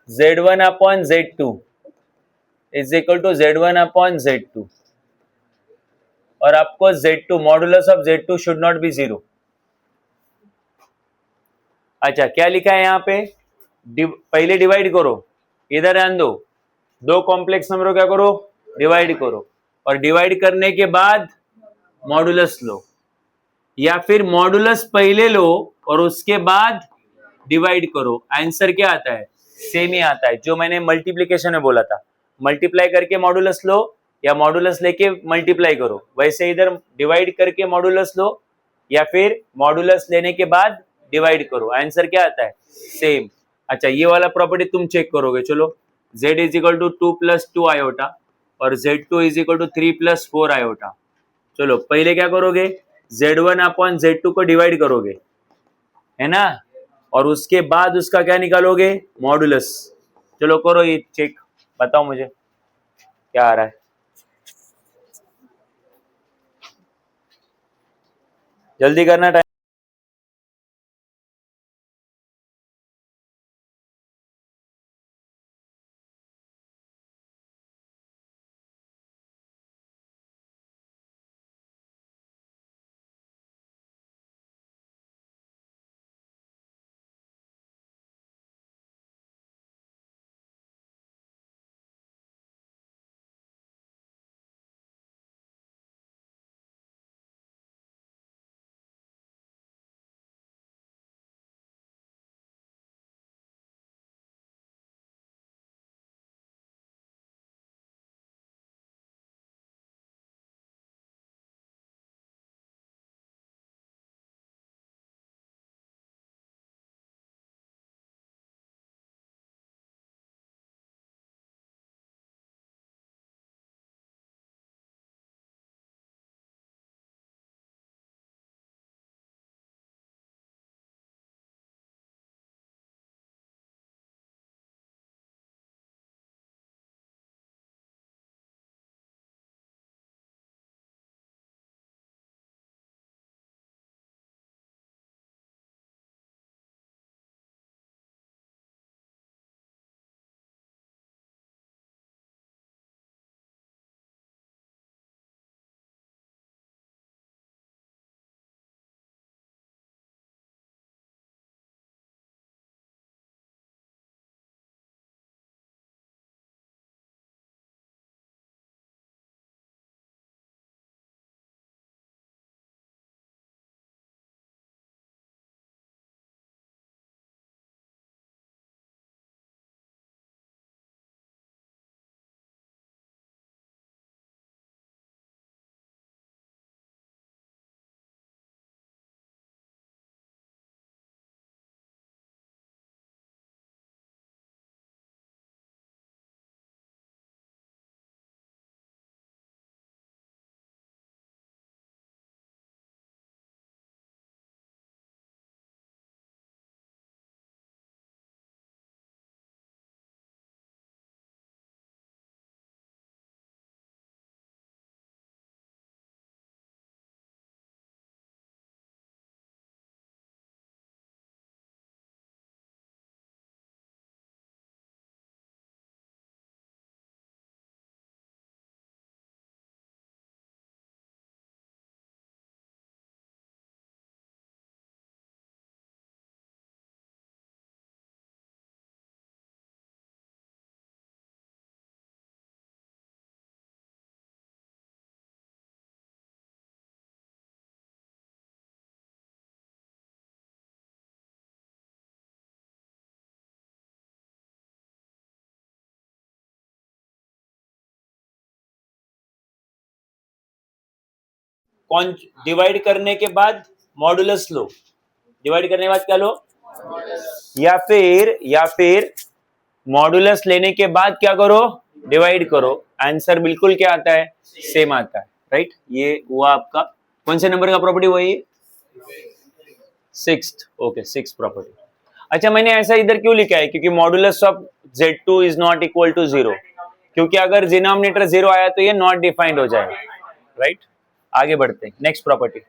z1 upon z2 is equal to z1 upon z2, और आपको z2 modulus of z2 should not be 0। अच्छा क्या लिखा है यहाँ पे, पहले डिवाइड करो, इधर ध्यान दो, दो कॉम्प्लेक्स नंबर को क्या करो, डिवाइड करो, और डिवाइड करने के बाद मॉडुलस लो, या फिर मॉडुलस पहले लो और उसके बाद डिवाइड करो, आंसर क्या आता है, सेम ही आता है, जो मैंने मल्टीप्लीकेशन में बोला था, मल्टीप्लाई करके मॉडुलस लो, या मॉडुलस लेके मल्टीप्लाई करो, वैसे इधर डिवाइड करके मॉडुलस लो या फिर मॉडुलस लेने के बाद डिवाइड करो, आंसर क्या आता है? सेम। अच्छा, ये वाला प्रॉपर्टी तुम चेक करोगे, चलो z is equal to 2 plus 2 iota और z2 is equal to 3 plus 4 iota. चलो पहले क्या करोगे, z1 अपॉन z2 को डिवाइड करोगे, है ना, और उसके बाद उसका क्या निकालोगे? मॉडुलस। चलो करो ये चेक, बताओ मुझे क्या आ रहा है, जल्दी करना टाइम। कौन डिवाइड करने के बाद मॉडुलस लो, डिवाइड करने के बाद क्या लो? या फिर मॉडुलस लेने के बाद क्या करो? डिवाइड करो, आंसर बिल्कुल क्या आता है? सेम आता है, राइट। ये हुआ आपका कौन से नंबर का प्रॉपर्टी? वही सिक्स्थ, ओके, सिक्स प्रॉपर्टी। अच्छा, मैंने ऐसा इधर क्यों लिखा है? क्योंकि modulus of z2 is not equal to zero, क्योंकि अगर डिनोमिनेटर जीरो आया तो ये नॉट डिफाइंड हो जाएगा, राइट। आगे बढ़ते हैं, नेक्स्ट प्रॉपर्टी।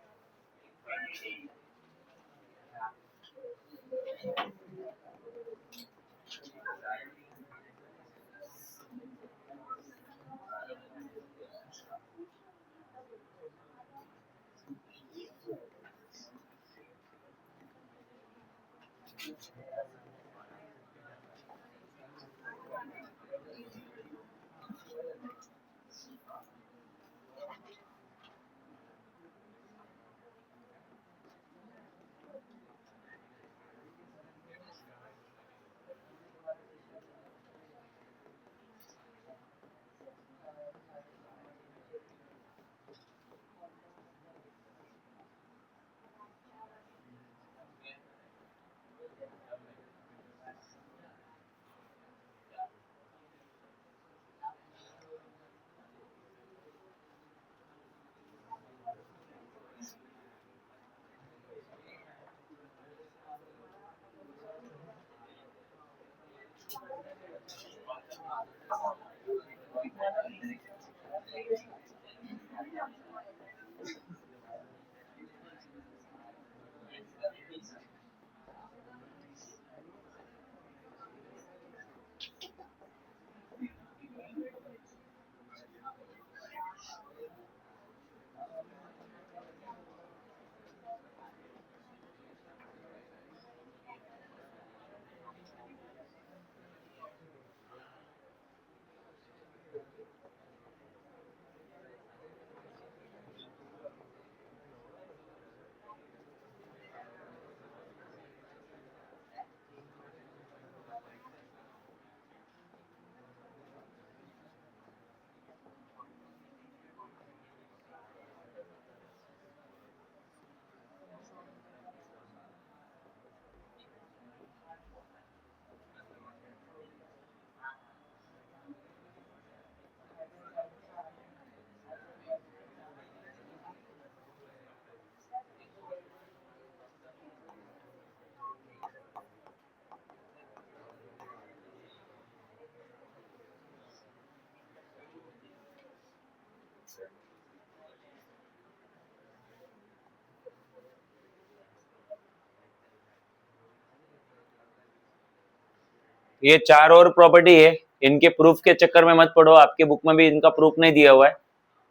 ये चार और प्रॉपर्टी है, इनके प्रूफ के चक्कर में मत पड़ो, आपके बुक में भी इनका प्रूफ नहीं दिया हुआ है,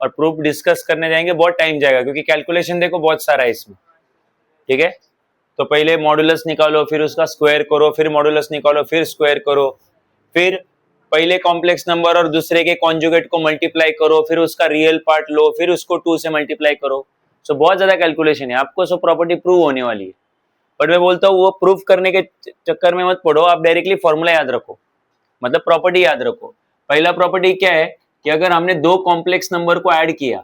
और प्रूफ डिस्कस करने जाएंगे बहुत टाइम जाएगा, क्योंकि कैलकुलेशन देखो बहुत सारा है इसमें, ठीक है। तो पहले मॉडुलस निकालो, फिर उसका स्क्वायर करो, फिर मॉडुलस निकालो, फिर स्क्वायर करो, फिर पहले कॉम्प्लेक्स नंबर और दूसरे के कॉन्जुगेट को मल्टीप्लाई करो, फिर उसका रियल पार्ट लो, फिर उसको 2 से मल्टीप्लाई करो। सो बहुत ज्यादा कैलकुलेशन है, आपको सो प्रॉपर्टी प्रूव होने वाली है। बट मैं बोलता हूँ वो प्रूफ करने के चक्कर में मत पड़ो, आप डायरेक्टली फॉर्मूला याद रखो, मतलब प्रॉपर्टी याद रखो। पहला प्रॉपर्टी क्या है कि अगर हमने दो कॉम्प्लेक्स नंबर को ऐड किया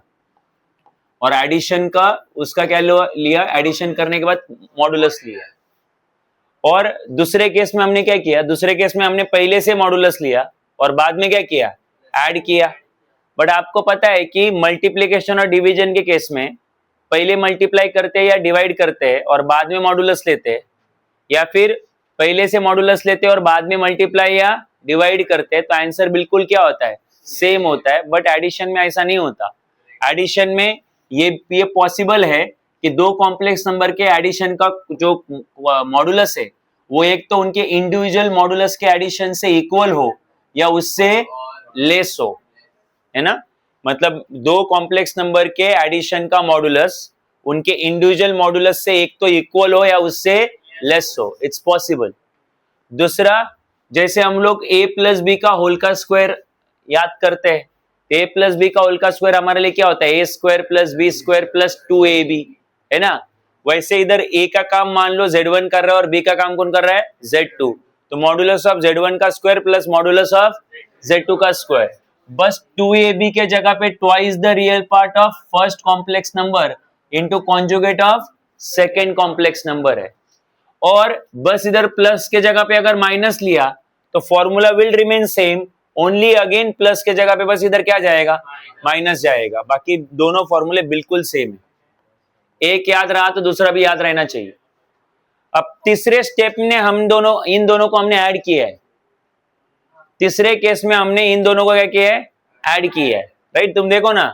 और एडिशन का उसका क्या लिया, एडिशन करने के बाद मॉडुलस लिया, और दूसरे केस में हमने क्या किया, दूसरे केस में हमने पहले से मॉडुलस लिया और बाद में क्या किया, ऐड किया। बट आपको पता है कि मल्टीप्लिकेशन और डिवीजन के केस में पहले मल्टीप्लाई करते हैं या डिवाइड करते हैं और बाद में मॉडुलस लेते हैं, या फिर पहले से मॉडुलस लेते हैं और बाद में मल्टीप्लाई या डिवाइड करते हैं, तो आंसर बिल्कुल क्या होता है, सेम होता है। बट एडिशन में ऐसा नहीं होता। एडिशन में ये पॉसिबल है कि दो कॉम्प्लेक्स नंबर के एडिशन का जो मॉडुलस है वो एक तो उनके इंडिविजुअल मॉडुलस के एडिशन से इक्वल हो या उससे लेस हो, है ना। मतलब दो कॉम्प्लेक्स नंबर के एडिशन का मॉडुलस उनके इंडिविजुअल मॉडुलस से एक तो इक्वल हो या उससे लेस हो, इट्स पॉसिबल। दूसरा, जैसे हम लोग a प्लस बी का होल का स्क्वायर याद करते हैं, a प्लस बी का होल का स्क्वायर हमारे लिए क्या होता है, a square plus b square plus 2ab, है ना। वैसे इधर a का काम मान लो z1 कर रहा है और b का काम कौन कर रहा है, z2, तो मॉडुलस ऑफ z1 का square plus modulus of z2 का स्क्वायर। बस 2ab के जगह पे twice the real part of first complex number into conjugate of second complex number है, और बस इधर प्लस के जगह पे अगर माइनस लिया तो formula will remain same, only again plus के जगह पे बस इधर क्या जाएगा, माइनस जाएगा, बाकी दोनों फॉर्मूले बिल्कुल सेम है। एक याद रहा तो दूसरा भी याद रहना चाहिए। अब तीसरे स्टेप में इन दोनों को हमने ऐड किया है, तीसरे केस में हमने इन दोनों को क्या किया है, ऐड किया है, राइट। तुम देखो ना,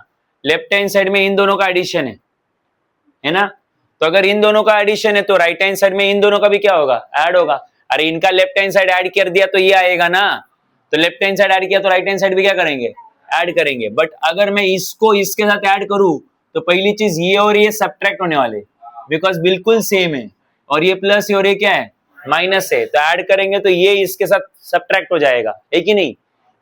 लेफ्ट हैंड साइड में इन दोनों का एडिशन है ना, तो अगर इन दोनों का एडिशन है तो राइट हैंड साइड में इन दोनों का भी क्या होगा, ऐड होगा। अरे इनका लेफ्ट हैंड साइड ऐड कर दिया तो ये आएगा ना, तो लेफ्ट हैंड साइड ऐड किया तो राइट हैंड साइड भी क्या करेंगे, ऐड करेंगे। बट अगर मैं इसको इसके साथ ऐड करूं तो पहली चीज ये और ये सब्ट्रैक्ट होने वाले, बिकॉज बिल्कुल सेम है, और ये प्लस और ये क्या है, माइनस है, तो ऐड करेंगे तो ये इसके साथ सब्ट्रैक्ट हो जाएगा, है कि नहीं।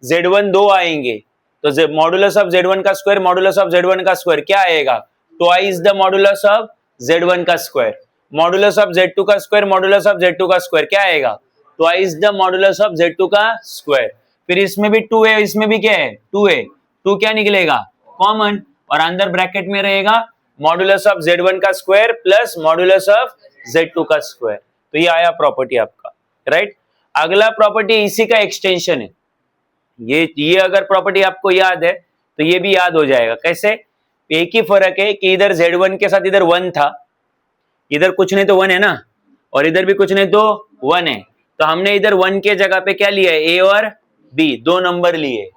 z1 दो आएंगे तो मॉडुलस ऑफ z1 का स्क्वायर मॉडुलस ऑफ z1 का स्क्वायर क्या आएगा, twice the modulus of z1 का स्क्वायर, मॉडुलस ऑफ z2 का स्क्वायर मॉडुलस ऑफ z2 का स्क्वायर क्या आएगा, twice the modulus of z2 का स्क्वायर। फिर इसमें भी 2 है, इसमें भी क्या है, 2 है, 2 क्या निकलेगा, कॉमन, और अंदर ब्रैकेट में रहेगा मॉडुलस ऑफ z1 का square plus modulus of z2 का स्क्वायर। तो ये आया प्रॉपर्टी आपका, राइट। अगला प्रॉपर्टी इसी का एक्सटेंशन है, ये अगर प्रॉपर्टी आपको याद है तो ये भी याद हो जाएगा। कैसे, एक ही फर्क है कि इधर z1 के साथ इधर 1 था, इधर कुछ नहीं तो 1 है ना, और इधर भी कुछ नहीं तो 1 है, तो हमने इधर 1 के जगह पे क्या लिया है, a और बी, दो नंबर लिए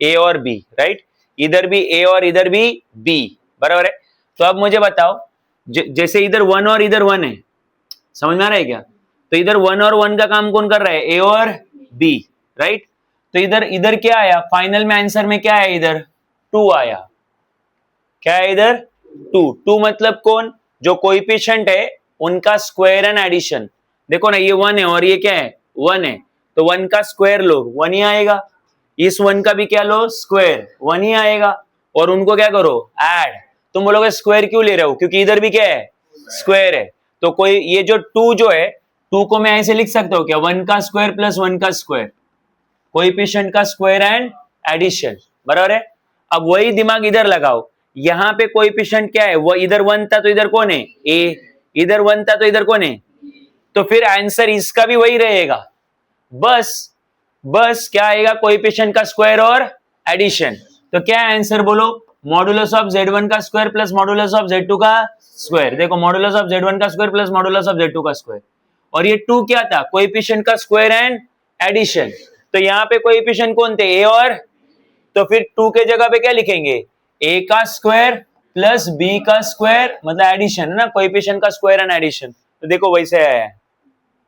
ए और बी, राइट, इधर भी ए और इधर भी बी, बराबर है। तो अब मुझे बताओ, जैसे इधर 1 और इधर 1 है, समझ में आ रहा है क्या? तो इधर 1 और 1 का काम कौन कर रहा है? ए और बी, राइट। तो इधर इधर क्या आया फाइनल में, आंसर में क्या आया? इधर 2 आया। क्या है इधर? 2। 2 मतलब कौन? जो कोएफिशिएंट है उनका स्क्वायर एंड एडिशन। देखो ना, ये 1 है और ये क्या है? 1 है, तो 1 का स्क्वायर लो 1 ही आएगा, इस 1 का भी क्या लो? स्क्वायर, 1 ही आएगा, और उनको क्या करो? ऐड। तुम बोलोगे स्क्वायर क्यों ले रहे हो? क्योंकि इधर भी क्या है? स्क्वायर है। तो कोई ये जो 2 जो है, 2 को मैं ऐसे लिख सकता हूँ क्या? 1 का स्क्वायर प्लस 1 का स्क्वायर, कोएफिशिएंट का स्क्वायर एंड एडिशन, बराबर है। अब वही दिमाग इधर लगाओ, यहाँ पे कोएफिशिएंट क्या है? वो इधर 1 था तो इधर कौन है? ए, इधर 1 था तो इधर कौन है? तो फिर आंसर इसका भी वही रहेगा, बस क्या आएगा? कोएफिशिएंट का स्क्वायर और एडिशन। तो क्या आंसर बोलो? मॉडुलस ऑफ z1 का square plus modulus of z2 का स्क्वायर। देखो, मॉडुलस ऑफ z1 का square plus modulus of z2 का स्क्वायर, और ये 2 क्या था? कोएफिशिएंट का स्क्वायर एंड एडिशन। तो यहाँ पे कोएफिशिएंट कौन थे? ए और, तो फिर 2 के जगह पे क्या लिखेंगे? a का स्क्वायर प्लस b का स्क्वायर, मतलब एडिशन है ना, कोएफिशिएंट का स्क्वायर एंड एडिशन। तो देखो वैसे आया है,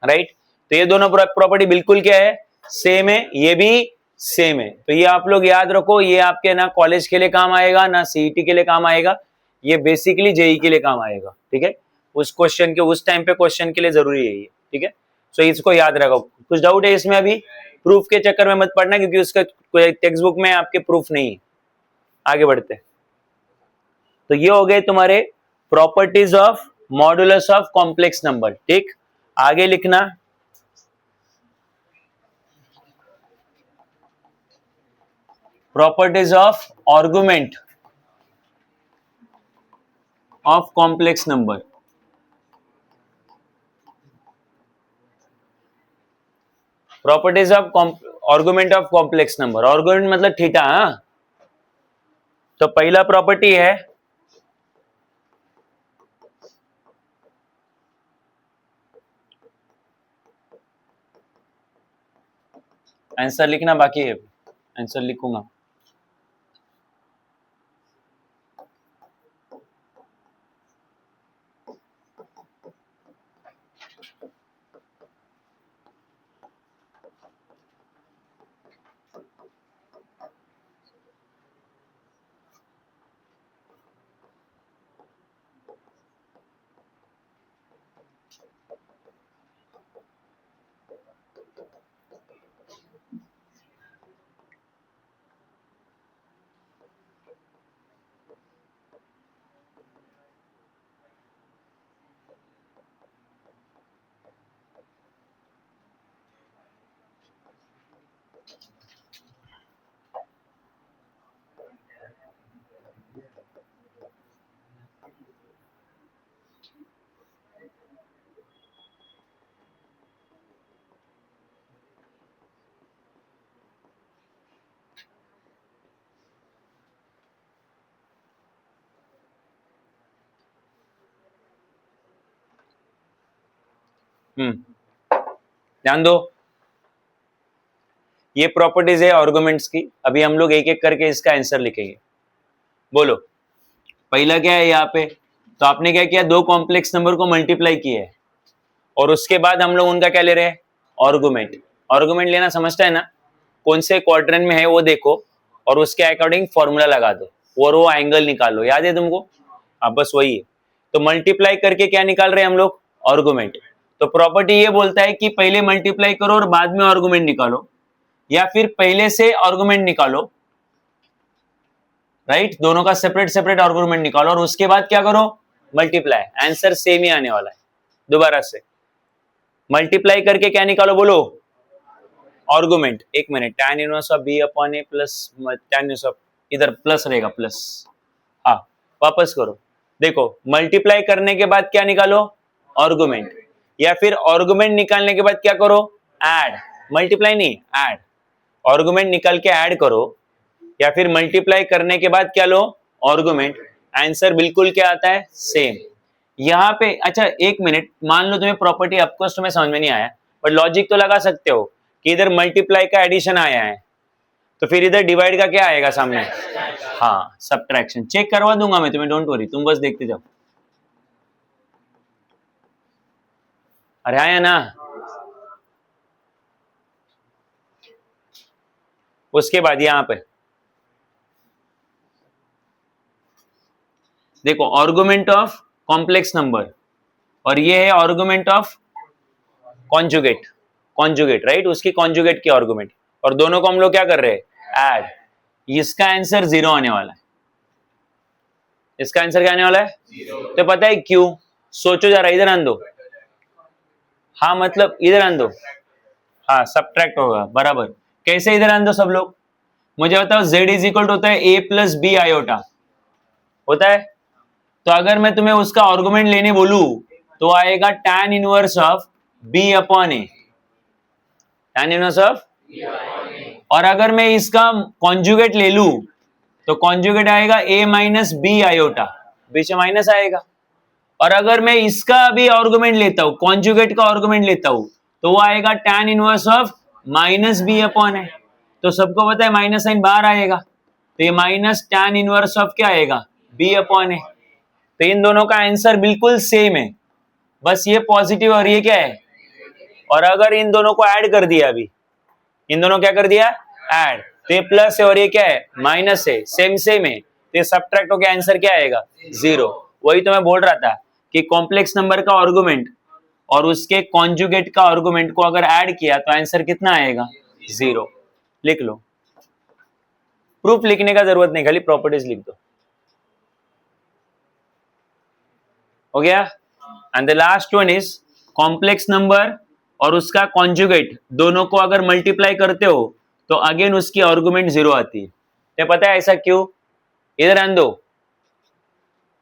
राइट। तो ये दोनों प्रॉपर्टी बिल्कुल क्या है? सेम है, ये भी सेम है। तो ये आप लोग याद रखो, ये आपके ना कॉलेज के लिए काम आएगा ना सीईटी के लिए काम आएगा, ये बेसिकली जेई के लिए काम आएगा, ठीक है। उस क्वेश्चन के उस टाइम पे क्वेश्चन के लिए जरूरी है ये, ठीक है। सो इसको याद रखो। कुछ डाउट है इसमें? अभी प्रूफ के चक्कर में मत पड़ना, क्योंकि उसका टेक्स्ट बुक में आपके प्रूफ नहीं है। आगे बढ़ते। तो ये हो गए तुम्हारे properties of modulus of complex number, ठीक। आगे लिखना, properties of argument of complex number. Properties of argument of complex number, argument मतलब थीटा। तो पहला प्रॉपर्टी है आंसर लिखना बाकी है, आंसर लिखूंगा। ध्यान दो, ये प्रॉपर्टीज है आर्गुमेंट्स की। अभी हम लोग एक एक करके इसका आंसर लिखेंगे। बोलो, पहला क्या है यहाँ पे? तो आपने क्या किया? दो कॉम्प्लेक्स नंबर को मल्टीप्लाई किया है, और उसके बाद हम लोग उनका क्या ले रहे हैं? आर्गुमेंट। आर्गुमेंट लेना समझता है ना? कौन से क्वाड्रेंट में है वो देखो, और उसके अकॉर्डिंग फॉर्मूला लगा दो, और वो एंगल निकालो। याद है तुमको? अब बस वही है। तो मल्टीप्लाई करके क्या निकाल रहे हैं हम लोग? आर्गुमेंट। तो प्रॉपर्टी ये बोलता है कि पहले मल्टीप्लाई करो और बाद में आर्गुमेंट निकालो, या फिर पहले से आर्गुमेंट निकालो, राइट। दोनों का सेपरेट सेपरेट आर्गुमेंट निकालो और उसके बाद क्या करो? मल्टीप्लाई। आंसर सेम ही आने वाला है। दोबारा से मल्टीप्लाई करके क्या निकालो? बोलो, आर्गुमेंट। एक minute, tan inverse of b upon a plus tan inverse of, इधर प्लस रहेगा, प्लस। हाँ, वापस करो। देखो, मल्टीप्लाई करने के बाद क्या निकालो? आर्गुमेंट। या फिर आर्गुमेंट निकालने के बाद क्या करो? ऐड। मल्टीप्लाई नहीं, ऐड। आर्गुमेंट निकाल के ऐड करो, या फिर मल्टीप्लाई करने के बाद क्या लो? आर्गुमेंट। आंसर बिल्कुल क्या आता है? सेम। यहाँ पे अच्छा एक मिनट, मान लो तुम्हें प्रॉपर्टी ऑफकोर्स तुम्हें समझ में नहीं आया, बट लॉजिक तो लगा सकते हो कि इधर मल्टीप्लाई का एडिशन आया है, तो फिर इधर डिवाइड का क्या आएगा सामने? हाँ, सब्ट्रैक्शन। चेक करवा दूंगा मैं तुम्हें, डोंट वरी, तुम बस देखते जाओ। अरे आया ना? उसके बाद यहां पे देखो, आर्गुमेंट ऑफ कॉम्प्लेक्स नंबर, और ये है argument of conjugate, conjugate right, उसकी कॉन्जुगेट की आर्गुमेंट, और दोनों को हम लोग क्या कर रहे हैं? ऐड। इसका आंसर 0 आने वाला है। इसका आंसर क्या आने वाला है? 0। तो पता है क्यों? सोचो जरा, इधर आन दो। हाँ मतलब इधर आन दो। हाँ, सब्ट्रैक्ट होगा, बराबर। कैसे इधर आन दो सब लोग? मुझे बताओ, z इज इक्वल टू होता है a प्लस बी आयोटा, होता है। तो अगर मैं तुम्हें उसका आर्गुमेंट लेने बोलूं तो आएगा tan inverse of b upon A, tan inverse of. और अगर मैं इसका कॉन्जुगेट ले लूं तो कॉन्जुगेट आएगा a माइनस बी आयोटा, बीच में माइनस आएगा। और अगर मैं इसका भी आर्गुमेंट लेता हूं, कॉन्जुगेट का आर्गुमेंट लेता हूं, तो वो आएगा tan inverse of minus b upon है। तो सबको पता है माइनस साइन बाहर आएगा, तो ये माइनस tan इनवर्स ऑफ क्या आएगा? b अपॉन है। तो इन दोनों का आंसर बिल्कुल सेम है, बस ये पॉजिटिव और ये क्या है? और अगर इन दोनों को ऐड कर दिया, अभी इन दोनों क्या कर दिया? ऐड, तो ये प्लस है और ये क्या है? माइनस है, सेम सेम है, तो ये सब्ट्रैक्ट होकर आंसर क्या आएगा? 0। वही तो मैं बोल रहा था कि कॉम्प्लेक्स नंबर का आर्गुमेंट और उसके कॉन्जुगेट का आर्गुमेंट को अगर ऐड किया तो आंसर कितना आएगा? 0। लिख लो, प्रूफ लिखने का जरूरत नहीं, खाली प्रॉपर्टीज लिख दो, हो गया। And the last one is complex number और उसका कॉन्जुगेट, दोनों को अगर मल्टीप्लाई करते हो तो अगेन उसकी आर्गुमेंट 0 आती है। तो पता है ऐसा क्यों? इधर आन दो।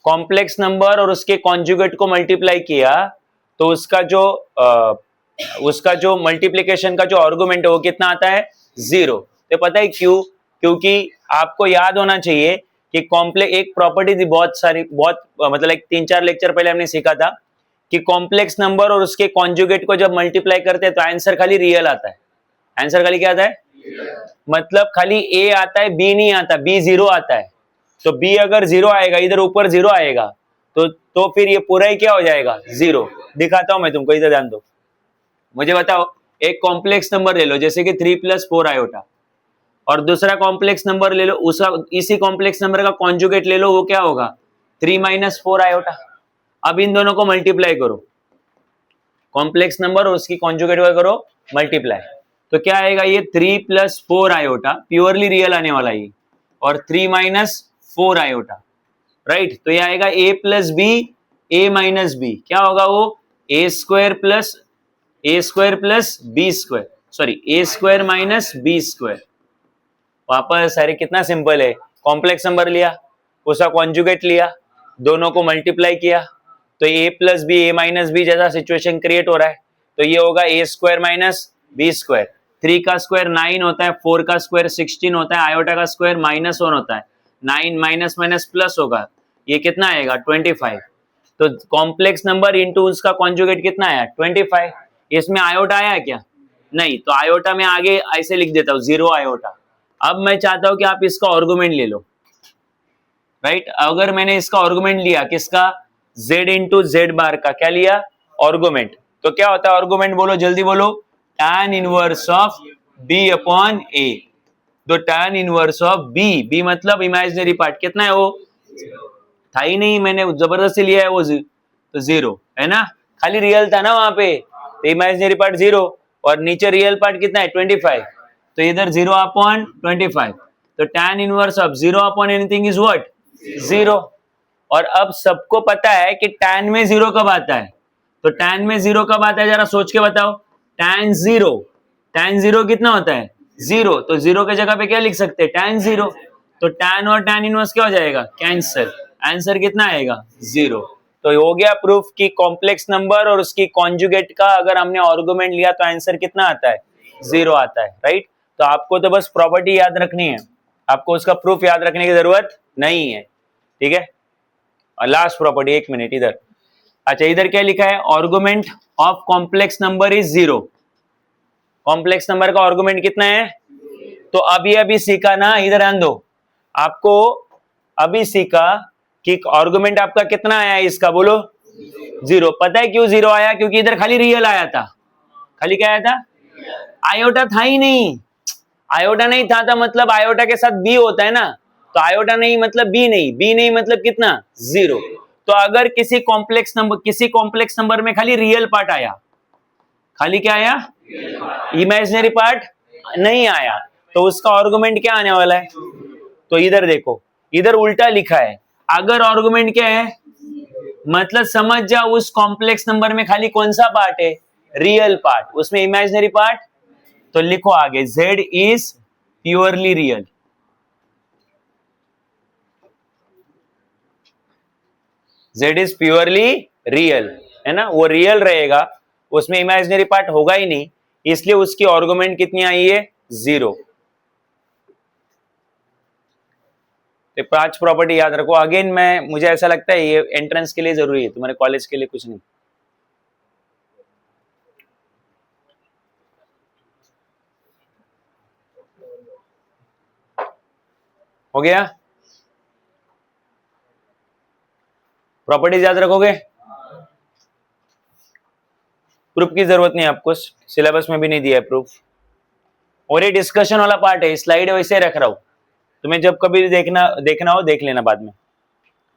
कॉम्प्लेक्स नंबर और उसके कॉन्जुगेट को मल्टीप्लाई किया तो उसका जो मल्टीप्लिकेशन का जो आर्गुमेंट है वो कितना आता है? 0। तो पता है क्यों? क्योंकि आपको याद होना चाहिए कि कॉम्प्लेक्स एक प्रॉपर्टी थी, बहुत सारी, बहुत मतलब एक 3-4 लेक्चर पहले हमने सीखा था कि कॉम्प्लेक्स नंबर और उसके कॉन्जुगेट को जब मल्टीप्लाई करते हैं तो आंसर खाली रियल आता है। आंसर खाली क्या आता है? मतलब खाली a आता है, b नहीं आता, b 0 आता है। तो b अगर 0 आएगा, इधर ऊपर 0 आएगा, तो फिर ये पूरा ही क्या हो जाएगा? 0। दिखाता हूं मैं तुमको, इधर ध्यान दो। मुझे बताओ, एक कॉम्प्लेक्स नंबर ले लो जैसे कि 3 + 4 आयोटा, और दूसरा कॉम्प्लेक्स नंबर ले लो, उसका इसी कॉम्प्लेक्स नंबर का कॉन्जुगेट ले लो, वो क्या होगा? 3 - 4 आयोटा। अब इन दोनों को मल्टीप्लाई करो, कॉम्प्लेक्स नंबर और उसकी कॉन्जुगेट करो मल्टीप्लाई, तो क्या आएगा? ये 3 + 4 आयोटा, प्योरली रियल आने वाला ये, और 3 - 4 आयोटा, राइट। तो ये आएगा a + b, a - b, क्या होगा वो? a² + b², sorry a² - b²। वापस, अरे कितना सिंपल है, कॉम्प्लेक्स नंबर लिया, उसका कॉन्जुगेट लिया, दोनों को मल्टीप्लाई किया, तो a + b, a - b जैसा सिचुएशन क्रिएट हो रहा है। तो ये होगा a² - b²। 3 का स्क्वायर 9 होता है, 4 का स्क्वायर 16 होता है, आयोटा का स्क्वायर -1 होता है, 9 माइनस माइनस प्लस होगा, ये कितना आएगा? 25। तो कॉम्प्लेक्स नंबर इंटू उसका कॉन्जुगेट कितना आया? 25। इसमें आयोटा आया क्या? नहीं, तो आयोटा में आगे ऐसे लिख देता हूँ, 0 आयोटा। अब मैं चाहता हूं कि आप इसका आर्गुमेंट ले लो, राइट। अगर मैंने इसका आर्गुमेंट लिया, किसका? z × z बार का क्या लिया? आर्गुमेंट। तो क्या होता है आर्गुमेंट? बोलो जल्दी बोलो। tan inverse of b upon a। तो tan इनवर्स ऑफ b मतलब इमेजिनरी पार्ट कितना है? वो था ही नहीं, मैंने जबरदस्ती लिया है वो, तो 0 है ना, खाली रियल था ना वहां पे, तो इमेजिनरी पार्ट 0 और नीचे रियल पार्ट कितना है? 25। तो इधर 0 अपॉन 25, तो tan inverse of 0 upon anything is what? 0। और अब सबको पता है कि tan में 0 कब आता है, तो tan में 0 कब आता है, जरा सोच के बताओ। tan 0 कितना होता है? 0। तो 0 के जगह पे क्या लिख सकते हैं? tan 0। तो tan और tan इनवर्स क्या हो जाएगा? कैंसिल। आंसर कितना आएगा? 0। तो हो गया प्रूफ कि कॉम्प्लेक्स नंबर और उसकी कॉन्जुगेट का अगर हमने आर्गुमेंट लिया तो आंसर कितना आता है? 0 आता है, राइट। तो आपको तो बस प्रॉपर्टी याद रखनी है, आपको उसका प्रूफ याद रखने की जरूरत नहीं है, ठीक है। और लास्ट प्रॉपर्टी, 1 मिनट इधर। अच्छा, इधर क्या लिखा है? Argument of complex number is 0। Complex number का आर्गुमेंट कितना है? तो अभी सीखा ना, इधर ध्यान दो, आपको अभी सीखा कि आर्गुमेंट आपका कितना आया है इसका, बोलो 0। पता है क्यों 0 आया? क्योंकि इधर खाली रियल आया था। खाली क्या आया था? आयोटा था ही नहीं। आयोटा नहीं था मतलब आयोटा के साथ बी होता है ना, तो आयोटा नहीं मतलब बी नहीं, बी नहीं मतलब कितना? 0। तो अगर किसी कॉम्प्लेक्स नंबर में खाली रियल पार्ट आया, खाली क्या आया? इमेजिनरी पार्ट नहीं आया, तो उसका आर्गुमेंट क्या आने वाला है? तो इधर देखो, इधर उल्टा लिखा है। अगर आर्गुमेंट क्या है, मतलब समझ जाओ उस कॉम्प्लेक्स नंबर में खाली कौन सा पार्ट है? रियल पार्ट, उसमें इमेजिनरी पार्ट। तो लिखो आगे, z is purely real. z is purely real, है ना, वो रियल रहेगा, उसमें इमेजिनरी पार्ट होगा ही नहीं, इसलिए उसकी आर्गुमेंट कितनी आई है? 0। 5 प्रॉपर्टी याद रखो। अगेन मुझे ऐसा लगता है ये एंट्रेंस के लिए जरूरी है, तुम्हारे कॉलेज के लिए कुछ नहीं। हो गया? प्रॉपर्टीज याद रखोगे? प्रूफ की जरूरत नहीं आपको, सिलेबस में भी नहीं दिया है प्रूफ। और ये डिस्कशन वाला पार्ट है, स्लाइड वैसे रख रहा हूं, तुम्हें जब कभी देखना हो देख लेना बाद में।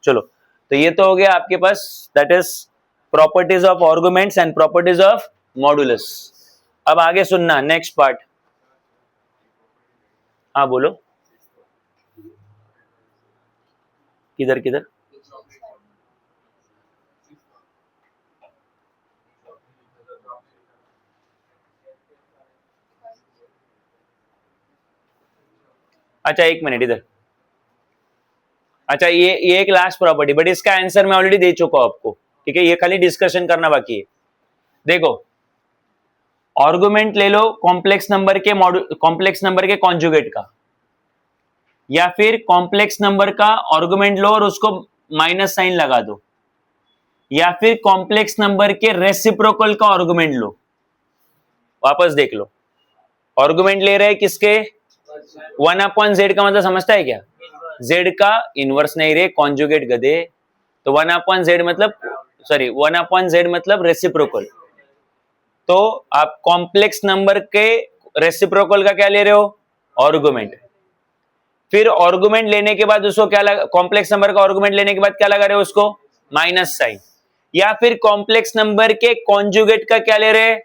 चलो, तो ये तो हो गया आपके पास, that is properties of arguments and properties of modulus. अब आगे सुनना, नेक्स्ट पार्ट। हाँ बोलो, किधर किधर? अच्छा एक मिनट इधर। अच्छा ये एक लास्ट प्रॉपर्टी, बट इसका आंसर मैं ऑलरेडी दे चुका हूं आपको, ठीक है, ये खाली डिस्कशन करना बाकी है। देखो, आर्गुमेंट ले लो कॉम्प्लेक्स नंबर के कॉन्जुगेट का, या फिर कॉम्प्लेक्स नंबर का आर्गुमेंट लो और उसको माइनस साइन लगा दो, या फिर कॉम्प्लेक्स नंबर के रेसिप्रोकल का आर्गुमेंट लो। वापस देख लो, आर्गुमेंट ले रहे हैं किसके? 1/z का मतलब समझता है क्या? z का इनवर्स नहीं रे, कॉन्जुगेट गधे। तो 1/z मतलब, सॉरी 1/z मतलब रेसिप्रोकल। तो आप कॉम्प्लेक्स नंबर के रेसिप्रोकल का क्या ले रहे हो? आर्गुमेंट। फिर आर्गुमेंट लेने के बाद उसको क्या लगा? कॉम्प्लेक्स नंबर का आर्गुमेंट लेने के बाद क्या लगा रहे हो उसको? Minus sine. या फिर कॉम्प्लेक्स नंबर के कॉन्जुगेट का क्या ले रहे हैं?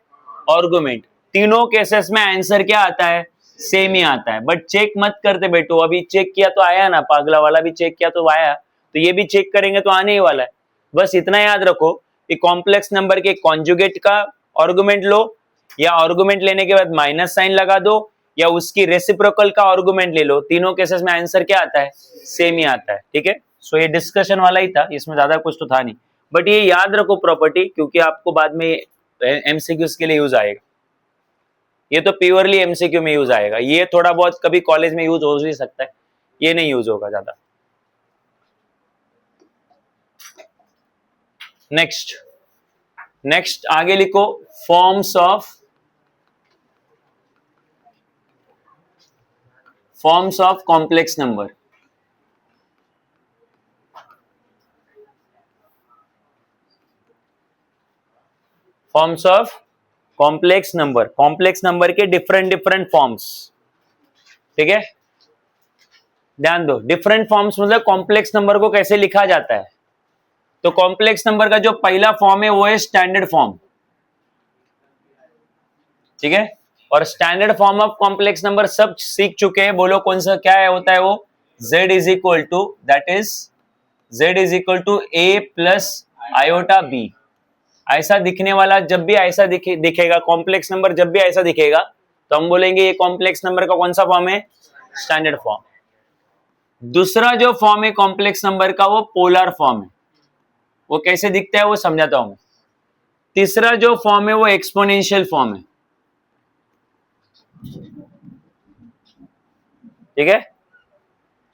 आर्गुमेंट। तीनों केसेस में आंसर क्या आता है? सेम ही आता है। बट चेक मत करते बेटो, अभी चेक किया तो आया ना, पागला वाला भी चेक किया तो आया, तो ये भी चेक करेंगे तो आने ही वाला है। बस इतना याद रखो कि कॉम्प्लेक्स नंबर के कॉन्जुगेट का आर्गुमेंट लो, या आर्गुमेंट लेने के बाद माइनस साइन लगा दो, या उसकी रेसिप्रोकल का आर्गुमेंट ले लो। तीनों केसेस में आंसर क्या आता है? सेम ही आता है, ठीक है। सो ये डिस्कशन वाला ही था, इसमें ज्यादा कुछ तो था नहीं, बट ये याद रखो प्रॉपर्टी, क्योंकि आपको बाद में एमसीक्यूज के लिए यूज आएगा। ये तो प्योरली एमसीक्यू में यूज आएगा, ये थोड़ा बहुत कभी कॉलेज में यूज हो ही सकता है, ये नहीं यूज होगा ज्यादा। नेक्स्ट आगे लिखो, forms of complex number. Forms of complex number के डिफरेंट फॉर्म्स, ठीक है। ध्यान दो, डिफरेंट फॉर्म्स मतलब कॉम्प्लेक्स नंबर को कैसे लिखा जाता है। तो कॉम्प्लेक्स नंबर का जो पहला फॉर्म है वो है स्टैंडर्ड फॉर्म, ठीक है। और standard form of complex number सब सीख चुके हैं, बोलो कौन सा क्या है होता है वो? z is equal to, that is z is equal to a plus iota b। ऐसा दिखने वाला जब भी ऐसा दिखेगा, कॉम्प्लेक्स नंबर जब भी ऐसा दिखेगा, तो हम बोलेंगे ये कॉम्प्लेक्स नंबर का कौन सा फॉर्म है? Standard form. दूसरा जो फॉर्म है कॉम्प्लेक्स नंबर का वो पोलर फॉर्म है, वो कैसे दिखता है वो समझाता हूं मैं। तीसरा जो फॉर्म है वो एक्सपोनेंशियल फॉर्म है, ठीक है।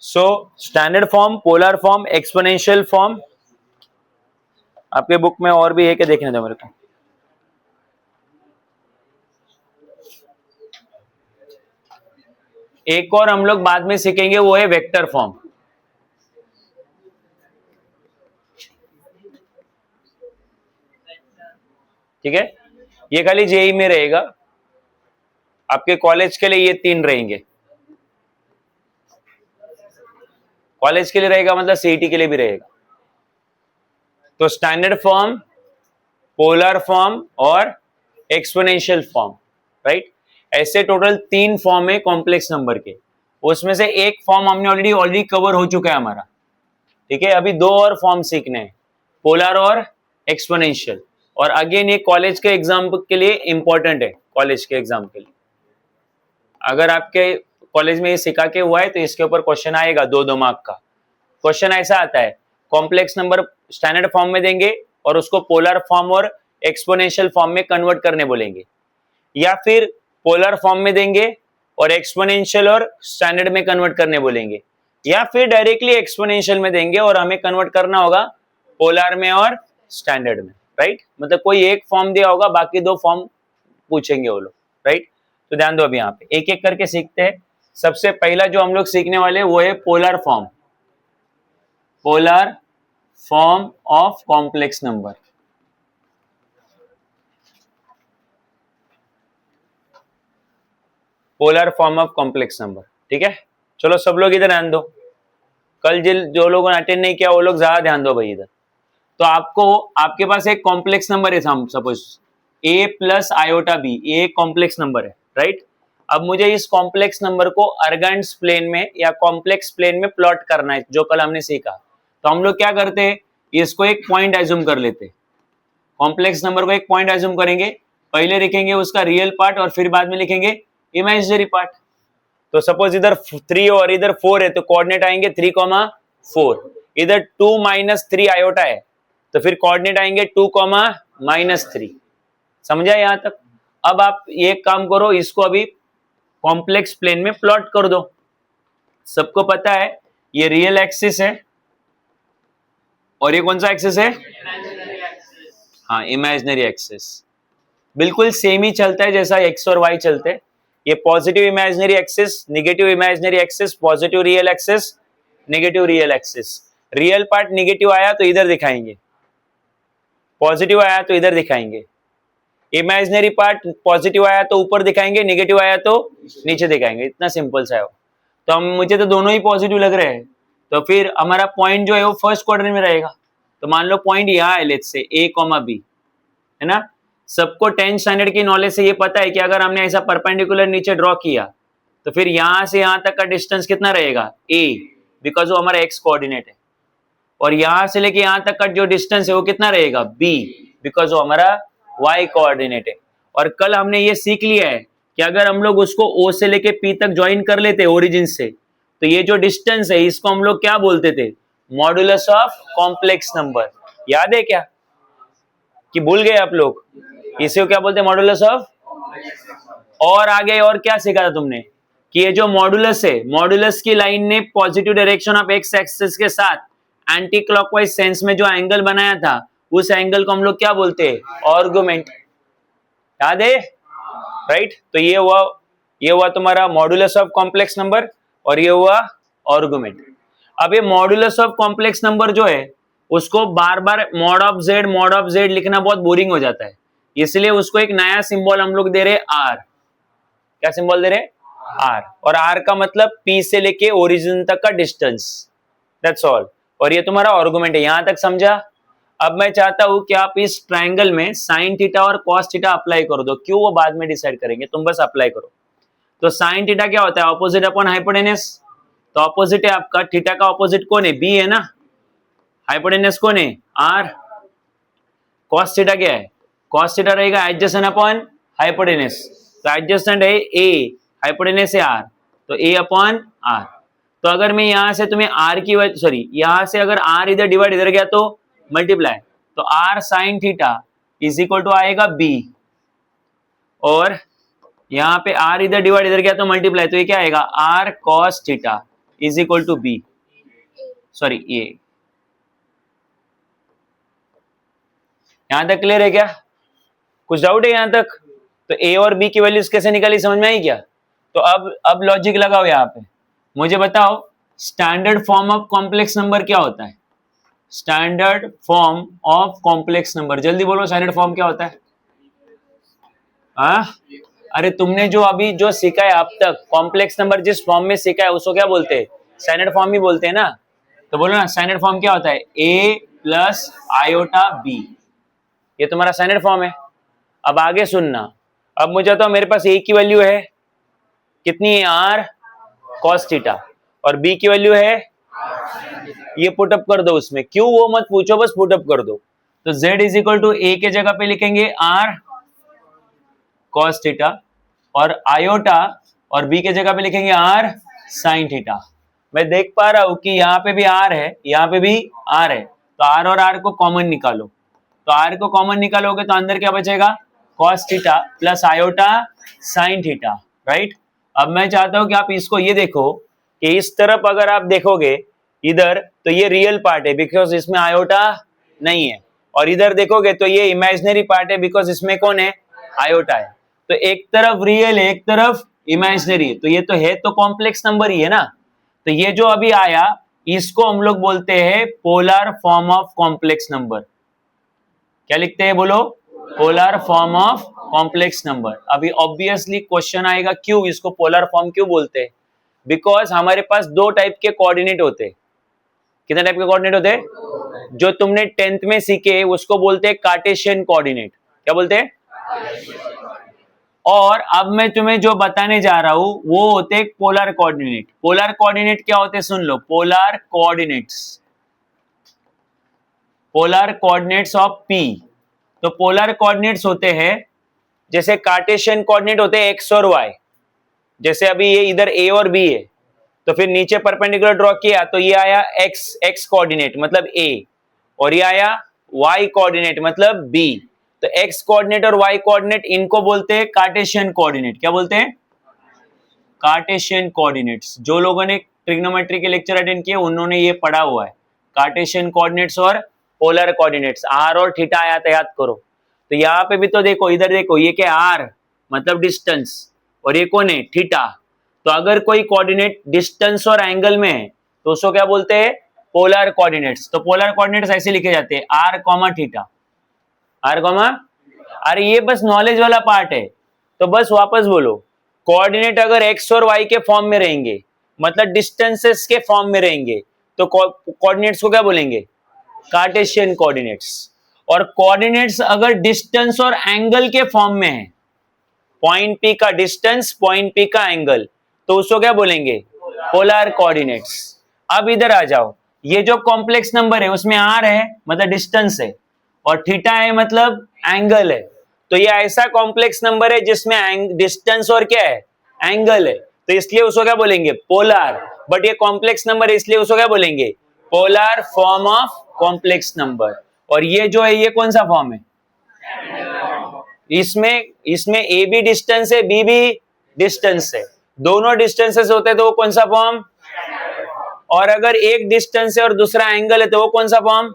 So standard form, polar form, exponential form. आपके बुक में और भी है कि देखने दो मेरे को। एक और हम लोग बाद में सीखेंगे, वो है वेक्टर फॉर्म। ठीक है, ये खाली जेई में रहेगा, आपके कॉलेज के लिए ये 3 रहेंगे। कॉलेज के लिए रहेगा मतलब सीईटी के लिए भी रहेगा। तो स्टैंडर्ड फॉर्म, पोलर फॉर्म और एक्सपोनेंशियल फॉर्म, राइट। ऐसे टोटल 3 फॉर्म है कॉम्प्लेक्स नंबर के, उसमें से एक फॉर्म हमने ऑलरेडी कवर हो चुका है हमारा। ठीक है, अभी 2 और फॉर्म सीखने हैं, पोलर और एक्सपोनेंशियल। और अगेन ये कॉलेज के एग्जाम के लिए इंपॉर्टेंट है, कॉलेज के एग्जाम के लिए। अगर आपके कॉलेज में ये सिखा के हुआ है तो इसके ऊपर क्वेश्चन आएगा 2 मार्क का। क्वेश्चन ऐसा आता है, कॉम्प्लेक्स नंबर स्टैंडर्ड फॉर्म में देंगे और उसको पोलर फॉर्म और एक्सपोनेंशियल फॉर्म में कन्वर्ट करने बोलेंगे, या फिर पोलर फॉर्म में देंगे और एक्सपोनेंशियल और स्टैंडर्ड में कन्वर्ट करने बोलेंगे, या फिर डायरेक्टली एक्सपोनेंशियल में देंगे और हमें कन्वर्ट करना होगा पोलर में और स्टैंडर्ड में, राइट। मतलब कोई एक फॉर्म दिया होगा, बाकी 2 फॉर्म पूछेंगे वो लोग, राइट। तो ध्यान दो, अभी यहाँ पे एक एक करके सीखते हैं। सबसे पहला जो हम लोग सीखने वाले हैं वो है polar form, polar form of complex number. Polar form of complex number, ठीक है। चलो सब लोग इधर ध्यान दो, कल जो लोगों ने अटेंड नहीं किया वो लोग ज्यादा ध्यान दो भाई इधर। तो आपके पास एक कॉम्प्लेक्स नंबर है, suppose a plus iota b, ये एक कॉम्प्लेक्स नंबर है, राइट। अब मुझे इस कॉम्प्लेक्स नंबर को अर्गेंड्स प्लेन में या कॉम्प्लेक्स प्लेन में प्लॉट करना है, जो कल हमने सीखा। तो हम लोग क्या करते हैं, इसको एक पॉइंट एज्यूम कर लेते हैं। कॉम्प्लेक्स नंबर को एक पॉइंट एज्यूम करेंगे, पहले लिखेंगे उसका रियल पार्ट और फिर बाद में लिखेंगे इमेजिनरी पार्ट। तो सपोज इधर 3 और इधर 4 है, तो कोऑर्डिनेट आएंगे 3,4। इधर 2 - 3 आयोटा है, तो फिर कोऑर्डिनेट आएंगे 2, -3। समझा यहां तक। अब आप ये काम करो, इसको अभी कॉम्प्लेक्स प्लेन में प्लॉट कर दो। सबको पता है ये रियल एक्सिस है और ये कौन सा एक्सिस है, हाँ इमेजिनरी एक्सिस। बिल्कुल सेम ही चलता है जैसा एक्स और वाई चलते हैं। ये positive imaginary axis, negative imaginary axis, positive real axis, negative real axis. Real part negative आया तो इधर दिखाएंगे, पॉजिटिव आया तो इधर दिखाएंगे। इमेजिनरी पार्ट पॉजिटिव आया तो ऊपर दिखाएंगे, नेगेटिव आया तो नीचे दिखाएंगे। इतना सिंपल सा है वो। तो मुझे तो दोनों ही पॉजिटिव लग रहे हैं, तो फिर हमारा पॉइंट जो है वो फर्स्ट क्वाड्रेंट में रहेगा। तो मान लो पॉइंट यहाँ है, लेट्स से a, b, है ना। सबको 10 स्टैंडर्ड की नॉलेज से ये पता है कि अगर हमने ऐसा परपेंडिकुलर नीचे ड्रॉ किया तो फिर यहां से यहां तक का डिस्टेंस कितना रहेगा, a, बिकॉज वो हमारा x कोऑर्डिनेट है। और यहां से लेके यहां तक का जो डिस्टेंस है वो कितना रहेगा, b, बिकॉज वो हमारा y कोऑर्डिनेट है। और कल हमने ये सीख लिया है कि अगर हम लोग उसको o से लेके p तक ज्वाइन कर लेते ओरिजिन से, तो ये जो डिस्टेंस है इसको हम लोग क्या बोलते थे, मॉडुलस ऑफ कॉम्प्लेक्स नंबर। याद है क्या कि भूल गए आप लोग, इसे क्या बोलते हैं, मॉडुलस ऑफ। और आगे और क्या सीखा था तुमने कि ये जो मॉडुलस है, मॉडुलस की लाइन ने positive direction of x axis के साथ एंटी क्लॉकवाइज सेंस में जो एंगल बनाया था, उस एंगल को हम लोग क्या बोलते हैं, आर्गुमेंट। याद है, राइट। तो ये हुआ तुम्हारा मॉडुलस ऑफ कॉम्प्लेक्स नंबर और ये हुआ आर्गुमेंट। अब ये मॉडुलस ऑफ कॉम्प्लेक्स नंबर जो है उसको बार बार मॉड ऑफ जेड लिखना बहुत बोरिंग हो जाता है, इसलिए उसको एक नया सिंबल हम लोग दे रहे आर। क्या सिंबल दे रहे, आर। और आर का मतलब पी से लेके ओरिजिन तक का डिस्टेंस, दैट्स ऑल। और ये तुम्हारा आर्गुमेंट है, यहां तक समझा। अब मैं चाहता हूं कि आप इस ट्रायंगल में साइन थीटा और कॉस थीटा अप्लाई कर दो, क्यों वो बाद में डिसाइड करेंगे, तुम बस अप्लाई करो। तो साइन थीटा क्या होता है, ऑपोजिट अपॉन हाइपोटेनस। तो ऑपोजिट है आपका, थीटा का ऑपोजिट कौन है, बी है ना, हाइपोटेनस कौन है, आर। कॉस थीटा क्या है, कॉस थीटा रहेगा एडजेसेंट अपॉन हाइपोटेनस। तो एडजेसेंट है ए, हाइपोटेनस है आर, तो ए अपॉन आर। तो अगर मैं यहां से तुम्हें आर की सॉरी यहां से अगर आर इधर डिवाइड इधर गया तो मल्टीप्लाई, तो r sine theta is equal to आएगा बी, और यहाँ पे आर इधर डिवाइड इधर गया तो मल्टीप्लाई, तो ये क्या आएगा, r cos theta is equal to b, sorry ये। यहां तक क्लियर है क्या, कुछ डाउट है यहां तक। तो ए और बी की वैल्यूज कैसे निकाली, समझ में आई क्या। तो अब लॉजिक लगाओ यहाँ पे, मुझे बताओ standard form of complex number क्या होता है? Standard form of complex number, जल्दी बोलो स्टैंडर्ड फॉर्म क्या होता है? हाँ, अरे तुमने जो अभी जो सीखा है अब तक, कॉम्प्लेक्स नंबर जिस फॉर्म में सीखा है उसको क्या बोलते हैं? स्टैंडर्ड फॉर्म ही बोलते हैं ना। तो बोलो ना स्टैंडर्ड फॉर्म क्या होता है? a प्लस आयोटा b, ये तुम्हारा स्टैंडर्ड फॉर्म है। अब आगे सुनना, अब मुझे तो मेरे पास a की वैल्यू है कितनी है? r cos थीटा, और b की वैल्यू है, ये पुटअप कर दो उसमें, क्यों वो मत पूछो, बस पुटअप कर दो। तो z is equal to a के जगह पे लिखेंगे r cos थीटा, और आयोटा और b के जगह पे लिखेंगे r sin थीटा। मैं देख पा रहा हूं कि यहाँ पे भी r है, यहाँ पे भी r है, तो r और r को कॉमन निकालो। तो r को कॉमन निकालोगे तो अंदर क्या बचेगा? cos theta plus iota sin theta, right. अब मैं चाहता हूं कि आप इसको ये देखो कि इस तरफ अगर आप देखोगे इधर तो ये रियल पार्ट है बिकॉज इसमें आयोटा नहीं है, और इधर देखोगे तो ये इमेजिनरी पार्ट है बिकॉज इसमें कौन है? आयोटा है। तो एक तरफ रियल है, एक तरफ इमेजिनरी है, तो ये तो है तो कॉम्प्लेक्स नंबर ही है ना। तो ये जो अभी आया इसको हम लोग बोलते हैं polar form of complex number. क्या लिखते हैं बोलो? Polar form of complex number. अभी ऑब्वियसली क्वेश्चन आएगा क्यों इसको पोलर फॉर्म क्यों बोलते हैं? बिकॉज हमारे पास दो टाइप के कोऑर्डिनेट होते हैं। कितने टाइप के कोऑर्डिनेट होते हैं? जो तुमने 10th में सीखे उसको बोलते हैं कार्टेशियन कोऑर्डिनेट। क्या बोलते हैं? और अब मैं तुम्हें जो बताने जा रहा हूं वो होते हैं पोलर कोऑर्डिनेट। पोलर कोऑर्डिनेट क्या होते हैं सुन लो, polar coordinates, polar coordinates of P। तो पोलर कोऑर्डिनेट्स होते हैं जैसे कार्टेशियन कोऑर्डिनेट होते हैं x और y, जैसे अभी ये इधर a और b है तो फिर नीचे परपेंडिकुलर ड्रॉ किया तो ये आया x कोऑर्डिनेट मतलब a, और ये आया y कोऑर्डिनेट मतलब b। तो x कोऑर्डिनेट और y कोऑर्डिनेट इनको बोलते हैं कार्टेशियन कोऑर्डिनेट। क्या बोलते हैं? Cartesian coordinates. जो लोगों ने ट्रिग्नोमेट्री के लेक्चर अटेंड किए उन्होंने ये पढ़ा हुआ है, कार्टेशियन कोऑर्डिनेट्स और पोलर कोऑर्डिनेट्स। r और थीटा आया था, याद करो। तो यहाँ पे भी तो देखो, इधर देखो, ये क्या r मतलब डिस्टेंस, और ये कौन है? थीटा। तो अगर कोई कोऑर्डिनेट डिस्टेंस और एंगल में है तो उसको क्या बोलते हैं? Polar coordinates. तो पोलर कोऑर्डिनेट्स ऐसे लिखे जाते हैं r comma theta, r comma. अरे ये बस नॉलेज वाला पार्ट है, तो बस वापस बोलो, कोऑर्डिनेट अगर x और y के फॉर्म में रहेंगे मतलब डिस्टेंसेस के फॉर्म में रहेंगे तो कोऑर्डिनेट्स को क्या बोलेंगे? Cartesian coordinates. और कोऑर्डिनेट्स अगर डिस्टेंस और एंगल के फॉर्म में है, पॉइंट P का डिस्टेंस, पॉइंट P का एंगल, तो उसको क्या बोलेंगे? Polar coordinates. अब इधर आ जाओ, ये जो कॉम्प्लेक्स नंबर है उसमें r है मतलब डिस्टेंस है, और थीटा है मतलब एंगल है। तो ये ऐसा कॉम्प्लेक्स नंबर है जिसमें डिस्टेंस और क्या है? एंगल है, तो इसलिए उसको क्या बोलेंगे? पोलर। बट ये कॉम्प्लेक्स नंबर है इसलिए उसको क्या बोलेंगे? Polar form of complex number. और ये जो है ये कौन सा फॉर्म है? इसमें a भी डिस्टेंस है, b भी डिस्टेंस है, दोनों डिस्टेंसेस होते हैं तो वो कौन सा फॉर्म? और अगर एक डिस्टेंस है और दूसरा एंगल है तो वो कौन सा form?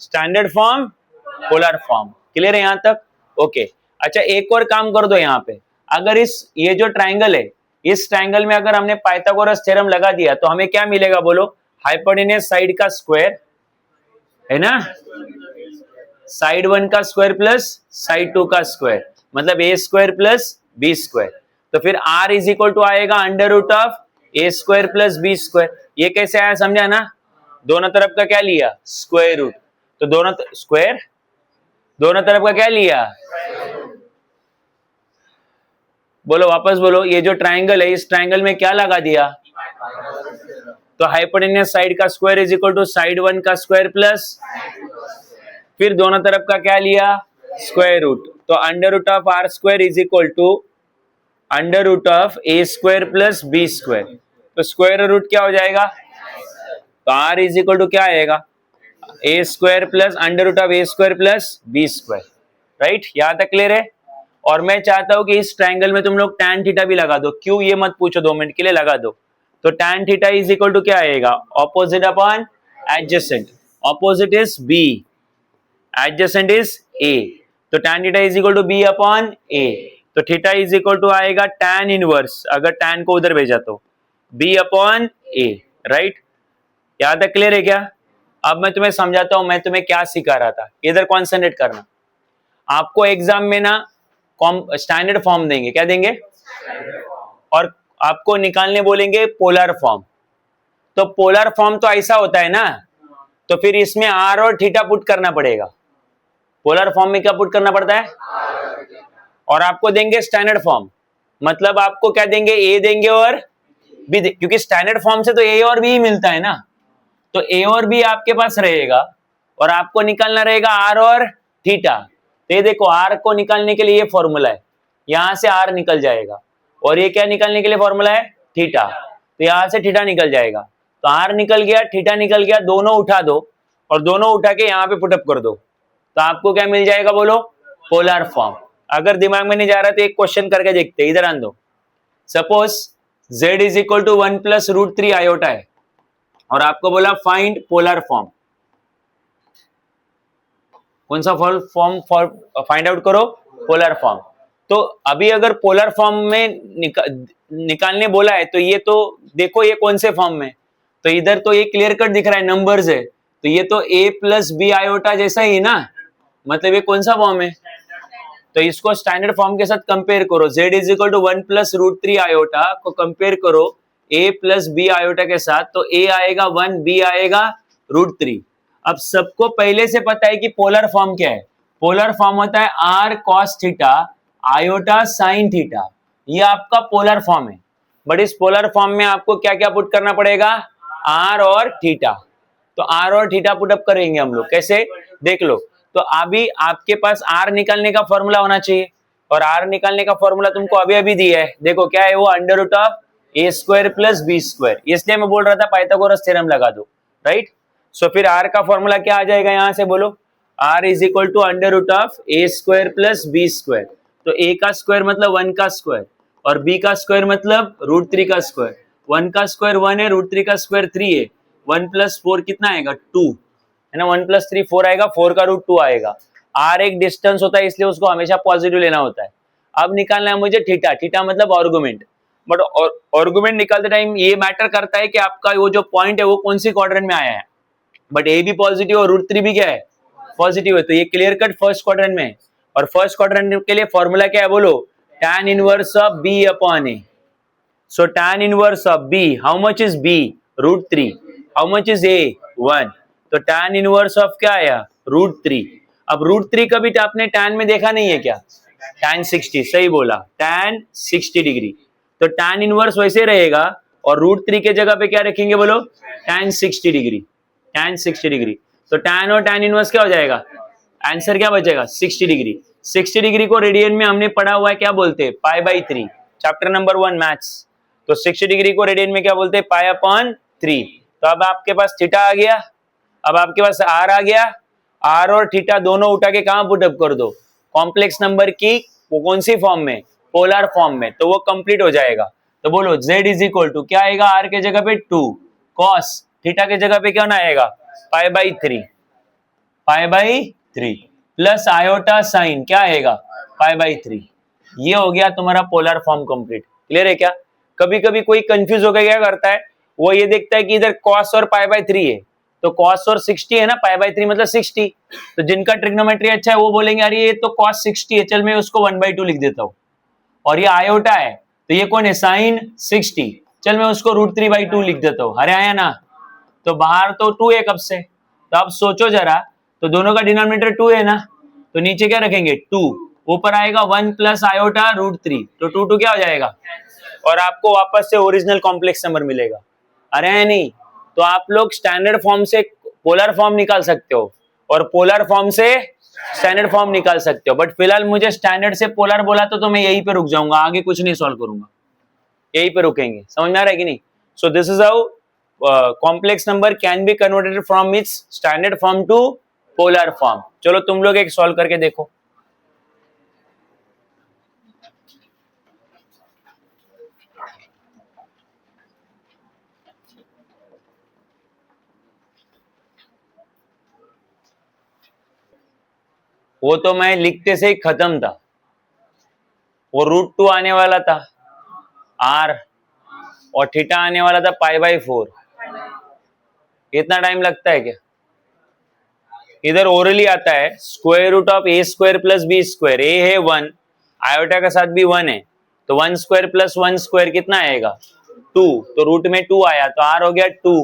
Standard form, polar form. Clear है यहां तक? ओके। अच्छा एक और काम कर दो यहाँ पे, अगर ये जो ट्राइंगल है इस ट्राइंगल में अगर हमने पाइथागोरस थ्योरम लगा दिया तो हमें क्या मिलेगा बोलो? हाइपोटेन्यूज साइड का स्क्वायर है ना, साइड 1 का स्क्वायर प्लस साइड 2 का स्क्वायर मतलब a square plus b square. तो फिर r इज इक्वल टू आएगा under root of a square plus b square. ये कैसे आया समझा ना? दोनों तरफ का क्या लिया? Square root. तो दोनों स्क्वायर, दोनों तरफ का क्या लिया? बोलो वापस बोलो, ये जो ट्राइंगल है इस ट्राइंगल में क्या लगा दिया? तो हाइपोटेन्यूज साइड का square is equal to side 1 का स्क्वायर प्लस, फिर दोनों तरफ का क्या लिया? Square root. तो under root of r square is equal to under root of a square plus b square. तो स्क्वायर रूट क्या हो जाएगा? तो r इज इक्वल टू क्या आएगा? a square plus under root of a square plus b square. Right, यहां तक clear है? और मैं चाहता हूं कि इस ट्राइंगल में तुम लोग tan थीटा भी लगा दो। क्यों ये मत पूछो, 2 मिनट के लिए लगा दो। तो tan theta is equal to क्या आएगा? Opposite upon adjacent. Opposite is b, adjacent is a, तो tan theta is equal to b upon a। तो थीटा इज इक्वल टू आएगा tan इनवर्स, अगर tan को उधर भेजा तो b अपॉन a, राइट। यहाँ तक क्लियर है क्या? अब मैं तुम्हें समझाता हूं मैं तुम्हें क्या सिखा रहा था, इधर कॉन्सेंट्रेट करना। आपको एग्जाम में ना स्टैंडर्ड फॉर्म देंगे, क्या देंगे? और आपको निकालने बोलेंगे पोलर फॉर्म। तो पोलर फॉर्म तो ऐसा होता है ना, तो फिर इसमें आर और थीटा पुट करना पड़ेगा। पोलर फॉर्म में क्या पुट करना पड़ता है? और आपको देंगे स्टैंडर्ड फॉर्म, मतलब आपको क्या देंगे? ए देंगे और बी, क्योंकि स्टैंडर्ड फॉर्म से तो ए और बी ही मिलता है ना, तो ए और बी आपके पास रहेगा और आपको निकालना रहेगा आर और थीटा। तो ये देखो, आर को निकालने के लिए ये फॉर्मूला है, यहां से आर निकल जाएगा, और ये क्या निकालने के लिए फॉर्मूला है? थीटा। तो यहां से थीटा निकल जाएगा, तो आर निकल गया, थीटा निकल गया, दोनों उठा दो और दोनों उठा के यहाँ पे पुटअप कर दो, तो आपको क्या मिल जाएगा? बोलो, पोलर फॉर्म। अगर दिमाग में नहीं जा रहा तो एक क्वेश्चन करके देखते हैं, इधर आन दो। Suppose z is equal to 1 plus root 3 iota है और आपको बोला फाइंड पोलर फॉर्म। कौन सा फॉर्म फाइंड आउट करो? Polar form. तो अभी अगर पोलर फॉर्म में निकालने बोला है तो ये तो देखो ये कौन से फॉर्म में, तो इधर तो ये क्लियर कट दिख रहा है, नंबर्स है, तो ये तो a प्लस बी आयोटा जैसा ही ना, मतलब ये कौन सा फॉर्म है? तो इसको स्टैंडर्ड फॉर्म के साथ कंपेयर करो, z is equal to 1 plus root 3 iota को कंपेयर करो a प्लस बी आयोटा के साथ, तो a आएगा 1, b आएगा रूट 3। अब सबको पहले से पता है कि पोलर फॉर्म क्या है। पोलर फॉर्म होता है r cos theta iota sine theta, ये आपका पोलर फॉर्म है। बट इस पोलर फॉर्म में आपको क्या क्या पुट करना पड़ेगा? r और थीटा। तो r और थीटा पुटअप करेंगे हम लोग, कैसे? देख लो, तो अभी आपके पास r निकालने का फॉर्मूला होना चाहिए, और r निकालने का फॉर्मूला तुमको अभी अभी दिया है, देखो क्या है वो? Under root of a square plus b square. इसलिए मैं बोल रहा था पाइथागोरस थ्योरम लगा दो, राइट। सो फिर r का फॉर्मूला क्या आ जाएगा यहां से? बोलो, r is equal to under root of a square plus b square. तो a का स्क्वायर मतलब 1 का स्क्वायर, और b का स्क्वायर मतलब रूट 3 का स्क्वायर। 1 का स्क्वायर 1 है, रूट 3 का स्क्वायर 3 है, 1 प्लस 4 कितना आएगा? 2 है ना, 1 प्लस 3 4 आएगा, 4 का रूट 2 आएगा। r एक डिस्टेंस होता है इसलिए उसको हमेशा पॉजिटिव लेना होता है। अब निकालना है मुझे थीटा, थीटा मतलब आर्गुमेंट। बट आर्गुमेंट निकालते टाइम ये मैटर करता है कि आपका वो जो पॉइंट है वो कौन सी क्वाड्रेंट में आया है। बट ए भी पॉजिटिव और रूट 3 भी क्या है? पॉजिटिव है, तो ये क्लियर कट फर्स्ट क्वाड्रेंट में है। और फर्स्ट क्वाड्रेंट के लिए फॉर्मूला क्या है? बोलो, tan inverse of b upon a। So tan inverse of b, how much is b? Root 3. How much is a? 1. तो tan inverse of क्या आया? रूट 3। अब रूट 3 कभी आपने tan में देखा नहीं है क्या? tan 60, सही बोला, tan 60 डिग्री। तो tan इनवर्स वैसे रहेगा, और रूट 3 के जगह पे क्या रखेंगे? बोलो, tan 60 डिग्री। tan 60 डिग्री, तो tan और tan इनवर्स क्या हो जाएगा? आंसर क्या बचेगा? 60 डिग्री। 60 डिग्री को रेडियन में हमने पढ़ा हुआ है, क्या बोलते हैं? Pi by 3, chapter number 1 maths. तो 60 डिग्री को रेडियन में क्या बोलते हैं? Pi upon 3। तो अब आपके पास थीटा आ गया, अब आपके पास आर आ गया, आर और थीटा दोनों उठा के कहां पुटअप कर दो? कॉम्प्लेक्स नंबर की वो कौन सी फॉर्म में? पोलर फॉर्म में, तो वो कंप्लीट हो जाएगा। तो बोलो z इज इक्वल टू क्या आएगा? आर के जगह पे 2 cos, थीटा के जगह पे क्या ना आएगा? Pi by 3, pi by 3 plus iota sine क्या आएगा? Pi by 3। ये हो गया तुम्हारा पोलर फॉर्म कंप्लीट। क्लियर है क्या? कभी कभी कोई कंफ्यूज होकर क्या करता है, वो ये देखता है कि इधर cos और पाई बाई 3 है, तो cos और 60 है ना, पाई बाई 3 मतलब 60। तो जिनका ट्रिग्नोमेट्री अच्छा है वो बोलेंगे अरे ये तो cos 60 है, चल मैं उसको 1/2 लिख देता हूँ। और ये आयोटा है, तो ये कौन है? साइन 60, चल मैं उसको रूट 3/2 लिख देता हूँ। अरे आया ना, तो बाहर तो 2 है कब से, तो अब सोचो जरा, तो दोनों का डिनोमिनेटर 2 है ना, तो नीचे क्या रखेंगे? 2, ऊपर आएगा 1 प्लस आयोटा रूट 3, तो 2 2 क्या हो जाएगा? और आपको वापस से ओरिजिनल कॉम्प्लेक्स नंबर मिलेगा। अरे नहीं, तो आप लोग स्टैंडर्ड फॉर्म से पोलर फॉर्म निकाल सकते हो और पोलर फॉर्म से स्टैंडर्ड फॉर्म निकाल सकते हो, बट फिलहाल मुझे स्टैंडर्ड से पोलर बोला तो मैं यहीं पे रुक जाऊंगा, आगे कुछ नहीं सॉल्व करूंगा, यहीं पे रुकेंगे। समझ में आ रहा है कि नहीं? So this is how complex number can be converted from its standard form to polar form. चलो तुम लोग एक सॉल्व करके देखो। वो तो मैं लिखते से ही खत्म था, वो √2 आने वाला था r, और थीटा आने वाला था π/4। इतना टाइम लगता है क्या? इधर ओरली आता है square root of a square plus b square. a है 1, आयोटा का साथ भी 1 है, तो 1 स्क्वायर प्लस 1 स्क्वायर कितना आएगा? 2। तो रूट में 2 आया तो r हो गया 2,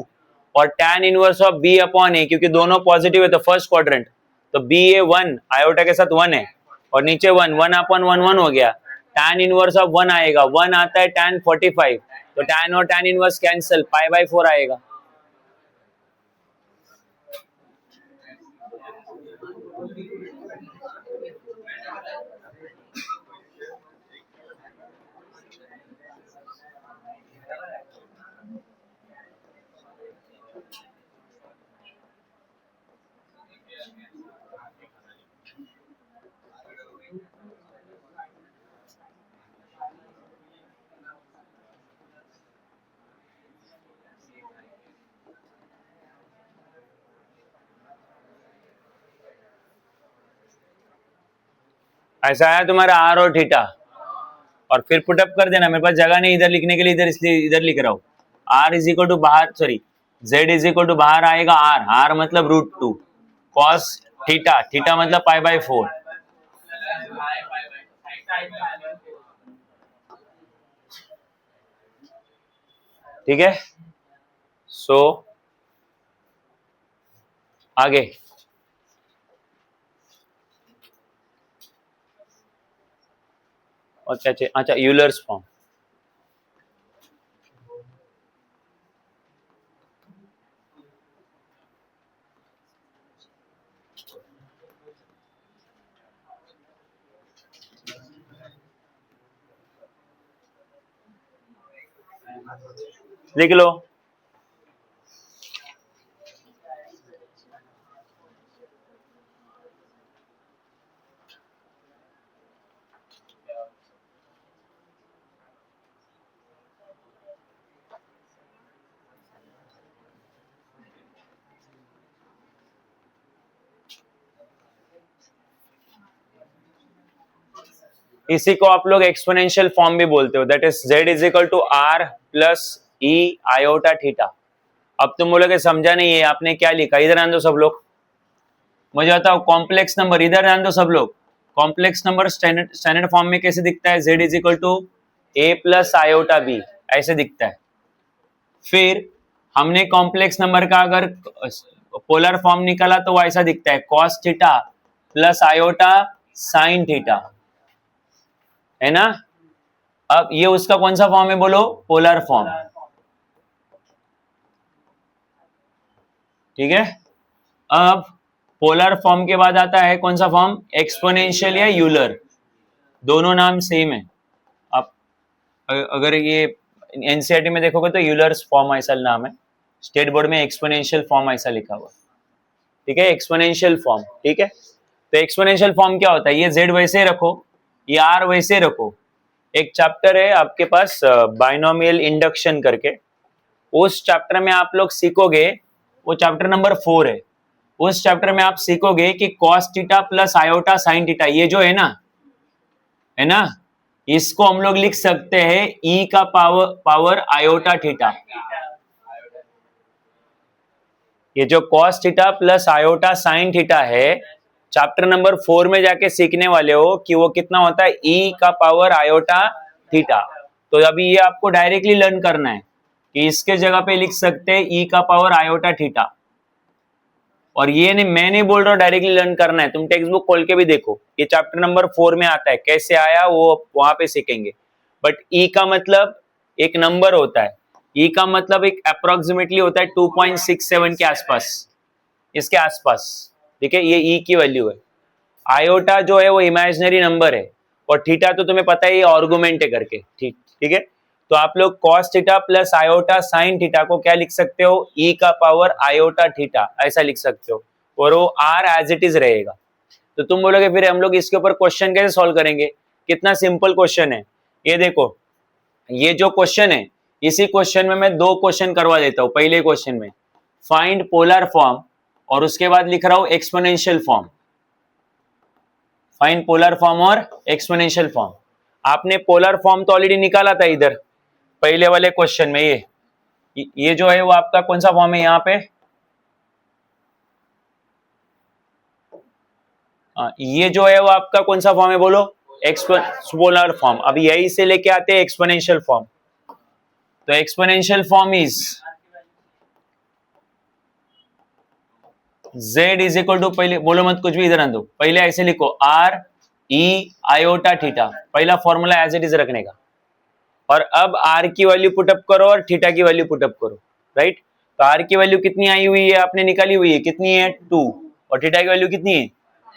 और tan inverse of b upon a, क्योंकि दोनों पॉजिटिव है तो फर्स्ट क्वाड्रेंट, तो b है 1, आयोटा के साथ 1 है, और नीचे 1, 1 अपॉन 1 1 हो गया। tan इनवर्स ऑफ 1 आएगा, 1 आता है tan 45, तो tan और tan इनवर्स कैंसिल, π/4 आएगा। ऐसा आया तुम्हारा r और थीटा, और फिर पुटअप कर देना। मेरे पास जगह नहीं इधर लिखने के लिए, इधर इसलिए इधर लिख रहा हूँ। r इज इक्वल टू बाहर, sorry z is equal to बाहर आएगा r मतलब √2 cos थीटा, थीटा मतलब π/4। ठीक है, सो आगे और क्या चाहिए? अच्छा, यूलर्स फॉर्म। लिख लो। इसी को आप लोग एक्सपोनेंशियल फॉर्म भी बोलते हो, that is z is equal to r plus e iota theta. अब तुम बोलोगे समझा नहीं है, आपने क्या लिखा? इधर आने दो सब लोग, मुझे बताओ कॉम्प्लेक्स नंबर, इधर आने दो सब लोग। कॉम्प्लेक्स नंबर स्टैंडर्ड फॉर्म में कैसे दिखता है? z is equal to a plus iota b, ऐसे दिखता है। फिर हमने कॉम्प्लेक्स नंबर का अगर पोलर फॉर्म निकाला तो वो ऐसा दिखता है, cos theta plus iota sine theta, है ना? अब ये उसका कौन सा फॉर्म है बोलो? Polar form. ठीक है, अब पोलर फॉर्म के बाद आता है कौन सा फॉर्म? एक्सपोनेंशियल या यूलर, दोनों नाम सेम है। आप अगर ये एनसीईआरटी में देखोगे तो यूलर्स फॉर्म ऐसा नाम है, स्टेट बोर्ड में एक्सपोनेंशियल फॉर्म ऐसा लिखा हुआ। ठीक है, एक्सपोनेंशियल फॉर्म। ठीक है, तो एक्सपोनेंशियल फॉर्म क्या होता है? ये z वैसे रखो, ये r वैसे रखो। एक चैप्टर है आपके पास बाइनोमियल इंडक्शन करके, उस चैप्टर में आप लोग सीखोगे, वो चैप्टर नंबर 4 है। उस चैप्टर में आप सीखोगे कि cos theta plus iota sine theta, ये जो है ना, इसको हम लोग लिख सकते हैं e का पावर आयोटा थीटा। ये जो cos theta plus iota sine theta है, चैप्टर नंबर 4 में जाके सीखने वाले हो कि वो कितना होता है, e का पावर आयोटा थीटा। तो अभी ये आपको डायरेक्टली लर्न करना है कि इसके जगह पे लिख सकते हैं e का पावर आयोटा थीटा। और ये नहीं, मैं नहीं बोल रहा हूँ डायरेक्टली लर्न करना है, तुम टेक्स्ट बुक खोल के भी देखो, ये चैप्टर नंबर 4 में आता है, कैसे आया वो वहां पे सीखेंगे। बट e का मतलब एक नंबर होता है, e का मतलब एक अप्रोक्सीमेटली होता है 2.67 के आसपास, इसके आसपास। ठीक है, ये e की वैल्यू है। आयोटा जो है वो इमेजिनरी नंबर है, और थीटा तो तुम्हें पता है ये आर्गुमेंट है करके। ठीक है, तो आप लोग cos theta plus iota sine theta को क्या लिख सकते हो? e का पावर आयोटा थीटा, ऐसा लिख सकते हो, और वो r एज इट इज रहेगा। तो तुम बोलोगे फिर हम लोग इसके ऊपर क्वेश्चन कैसे सॉल्व करेंगे? कितना सिंपल क्वेश्चन है ये, देखो ये जो क्वेश्चन है, इसी क्वेश्चन में मैं 2 क्वेश्चन करवा देता हूँ। पहले क्वेश्चन में फाइंड पोलर फॉर्म, और उसके बाद लिख रहा हूँ exponential form. Find polar form और एक्सपोनेंशियल फॉर्म। आपने पोलर फॉर्म तो ऑलरेडी निकाला था इधर पहले वाले क्वेश्चन में। ये जो है वो आपका कौन सा फॉर्म है यहाँ पे? ये जो है वो आपका कौन सा फॉर्म है बोलो? Polar form. अब यही से लेके आते हैं एक्सपोनेंशियल फॉर्म। तो exponential form is z is equal to, पहले बोलो मत कुछ भी, इधर आन दो, पहले ऐसे लिखो r e आयोटा थीटा, पहला फॉर्मूला एज इट इज रखने का। और अब r की वैल्यू पुटअप करो और थीटा की वैल्यू पुटअप करो, राइट? तो r की वैल्यू कितनी आई हुई है आपने निकाली हुई है, कितनी है 2, और थीटा की वैल्यू कितनी है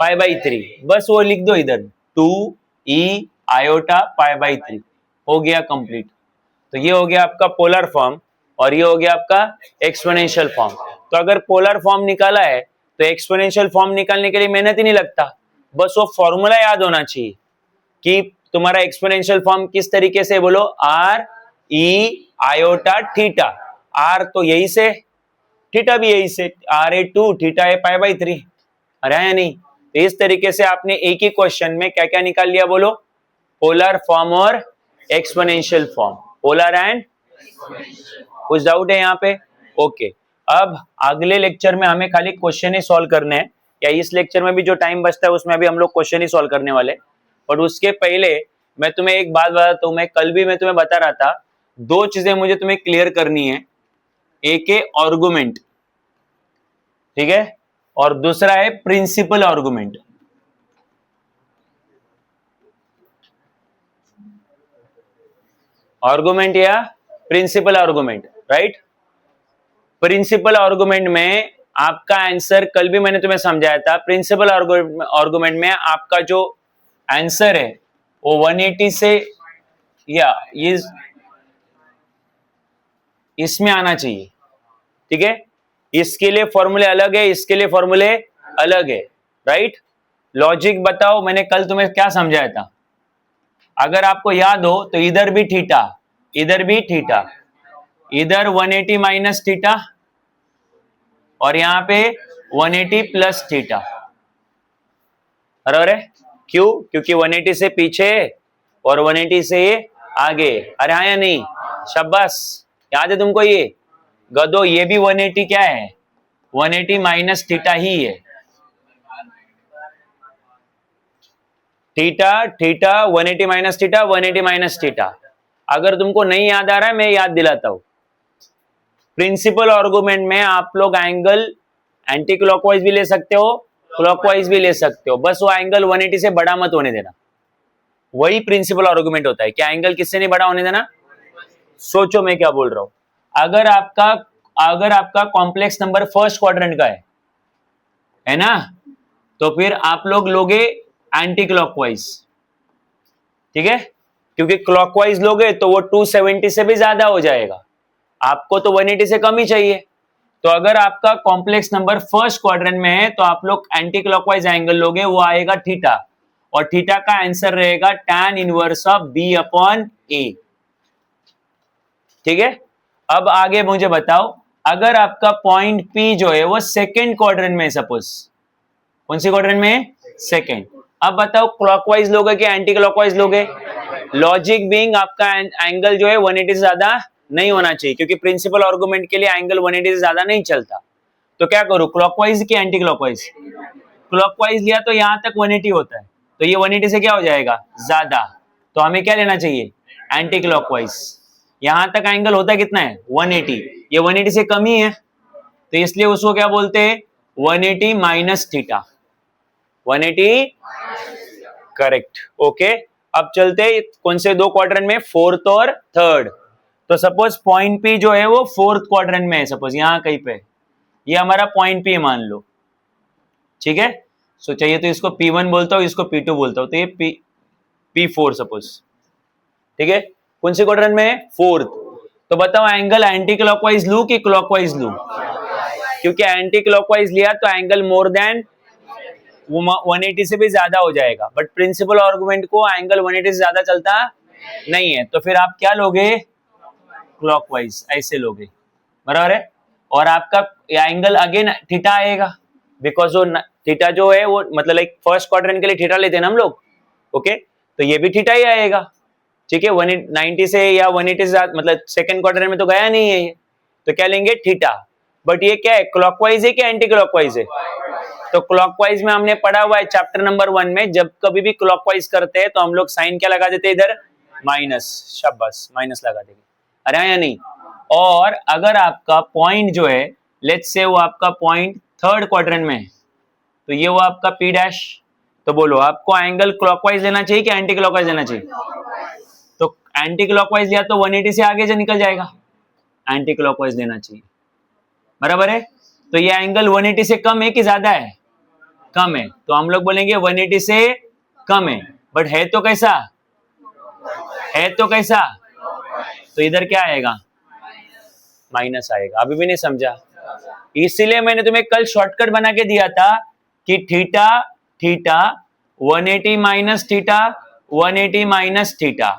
π/3। बस वो लिख दो इधर 2 e आयोटा π/3, हो गया कंप्लीट। तो ये हो गया आपका पोलर फॉर्म और ये हो गया आपका एक्सपोनेंशियल फॉर्म। तो अगर पोलर फॉर्म निकाला है तो एक्सपोनेंशियल फॉर्म निकालने के लिए मेहनत ही नहीं लगता, बस वो फॉर्मूला याद होना चाहिए कि तुम्हारा एक्सपोनेंशियल फॉर्म किस तरीके से, बोलो r e iota theta. r तो यही से, थीटा भी यही से, r है 2, थीटा है π/3। अरे या नहीं? तो इस तरीके से आपने एक ही क्वेश्चन में क्या क्या निकाल लिया बोलो? पोलर फॉर्म और एक्सपोनेंशियल फॉर्म, पोलर एंड। कुछ डाउट है यहाँ पे? ओके। अब अगले लेक्चर में हमें खाली क्वेश्चन ही सॉल्व करने हैं, या इस लेक्चर में भी जो टाइम बचता है उसमें भी हम लोग क्वेश्चन ही सॉल्व करने वाले। बट उसके पहले मैं तुम्हें एक बात बताता हूं, मैं कल भी मैं तुम्हें बता रहा था, दो चीजें मुझे तुम्हें क्लियर करनी है। एक है आर्गुमेंट, ठीक है, और दूसरा है प्रिंसिपल आर्गुमेंट। आर्गुमेंट या principal argument, right? Principal argument में आपका आंसर कल भी मैंने तुम्हें समझाया था, प्रिंसिपल आर्गुमेंट में आपका जो आंसर है वो 180 से या इसमें आना चाहिए, ठीक है? इसके लिए फॉर्मूले अलग है, इसके लिए फॉर्मूले अलग है, राइट? लॉजिक बताओ, मैंने कल तुम्हें क्या समझाया था? अगर आपको याद हो तो इधर भी थीटा, इधर भी थीटा, इधर 180 माइनस थीटा और यहाँ पे 180 प्लस थीटा। अरे क्यों? क्योंकि 180 से पीछे और 180 से आगे। अरे हाँ या नहीं? शाबाश, याद है तुमको ये? गधो, ये भी 180 क्या है? 180 माइनस थीटा ही है। Theta theta 180 minus theta, 180 minus theta. अगर तुमको नहीं याद आ रहा है मैं याद दिलाता हूं। प्रिंसिपल आर्गुमेंट में आप लोग एंगल एंटी क्लॉकवाइज भी ले सकते हो, क्लॉकवाइज भी ले सकते हो, बस वो एंगल 180 से बड़ा मत होने देना। वही प्रिंसिपल आर्गुमेंट होता है, क्या एंगल किससे नहीं बड़ा होने देना। सोचो मैं क्या बोल रहा हूं। अगर आपका कॉम्प्लेक्स नंबर फर्स्ट क्वाड्रेंट का है ना, तो फिर आप लोग लोगे एंटी क्लॉकवाइज, ठीक है? क्योंकि क्लॉकवाइज लोगे तो वो 270 से भी ज्यादा हो जाएगा, आपको तो 180 से कम ही चाहिए। तो अगर आपका कॉम्प्लेक्स नंबर फर्स्ट क्वाड्रेंट में है तो आप लोग एंटी क्लॉकवाइज एंगल लोगे, वो आएगा थीटा, और थीटा का आंसर रहेगा tan इनवर्स ऑफ b/a, ठीक है? अब आगे मुझे बताओ, अगर आपका पॉइंट P जो है वो सेकेंड क्वाड्रेंट में है, सपोज कौन सी क्वाड्रेंट में है? सेकेंड। अब बताओ क्लॉकवाइज लोगे कि एंटी क्लॉकवाइज लोगे? लॉजिक बीइंग आपका एंगल जो है 180 से ज्यादा नहीं होना चाहिए, क्योंकि प्रिंसिपल आर्गुमेंट के लिए एंगल 180 से ज्यादा नहीं चलता। तो क्या करूं, क्लॉकवाइज की एंटी क्लॉकवाइज? क्लॉकवाइज लिया तो यहां तक 180 होता है, तो ये 180 से क्या हो जाएगा? ज्यादा। तो हमें क्या लेना चाहिए? Anti clockwise. यहां तक एंगल होता कितना है? 180, ये 180 से कम ही है, तो इसलिए उसको क्या बोलते हैं? 180 माइनस थीटा, 180, करेक्ट। ओके, अब चलते कौन से दो क्वाड्रेंट में? फोर्थ और थर्ड। तो सपोज पॉइंट P जो है वो फोर्थ क्वाड्रेंट में है, सपोज यहां कहीं पे, ये हमारा पॉइंट P मान लो, ठीक है? सो चाहिए तो इसको P1 बोलता हूं, इसको P2 बोलता हूं, तो ये P4 सपोज, ठीक है? कौन से क्वाड्रेंट में है? फोर्थ। तो बताओ एंगल एंटी क्लॉकवाइज लू कि क्लॉकवाइज लू? क्योंकि एंटी क्लॉकवाइज लिया तो एंगल मोर देन 180 से भी ज्यादा हो जाएगा, बट प्रिंसिपल आर्गुमेंट को एंगल 180 से ज्यादा चलता नहीं है, तो फिर आप क्या लोगे? क्लॉकवाइज, ऐसे लोगे, बराबर है? और आपका एंगल अगेन थीटा आएगा, बिकॉज वो थीटा जो है वो मतलब लाइक फर्स्ट क्वाड्रेंट के लिए थीटा लेते हैं ना हम लोग, ओके? तो ये भी थीटा ही आएगा, ठीक है, 190 से या 180 से मतलब सेकंड क्वाड्रेंट में तो गया नहीं है ये, तो क्या लेंगे थीटा। बट ये क्या है, क्लॉकवाइज है क्या एंटी क्लॉकवाइज है? तो क्लॉकवाइज में हमने पढ़ा हुआ है चैप्टर नंबर 1 में, जब कभी भी क्लॉकवाइज करते हैं तो हम लोग साइन क्या लगा देते हैं इधर, माइनस, शाबाश माइनस लगा देंगे, अरे या नहीं। और अगर आपका पॉइंट जो है लेट्स से वो आपका पॉइंट थर्ड क्वाड्रेंट में है, तो ये वो आपका पी डैश, तो बोलो आपको एंगल क्लॉकवाइज लेना चाहिए कि एंटी क्लॉकवाइज लेना चाहिए? तो एंटी क्लॉकवाइज लिया तो 180 से आगे जो निकल जाएगा, एंटी क्लॉकवाइज लेना चाहिए, बराबर है। तो ये एंगल 180 से कम है कि ज्यादा है? कम है, तो हम लोग बोलेंगे 180 से कम है, बट है तो कैसा, है तो कैसा, तो इधर क्या आएगा, माइनस आएगा। अभी भी नहीं समझा? इसीलिए मैंने तुम्हें कल शॉर्टकट बना के दिया था कि theta theta 180 minus theta 180 minus theta,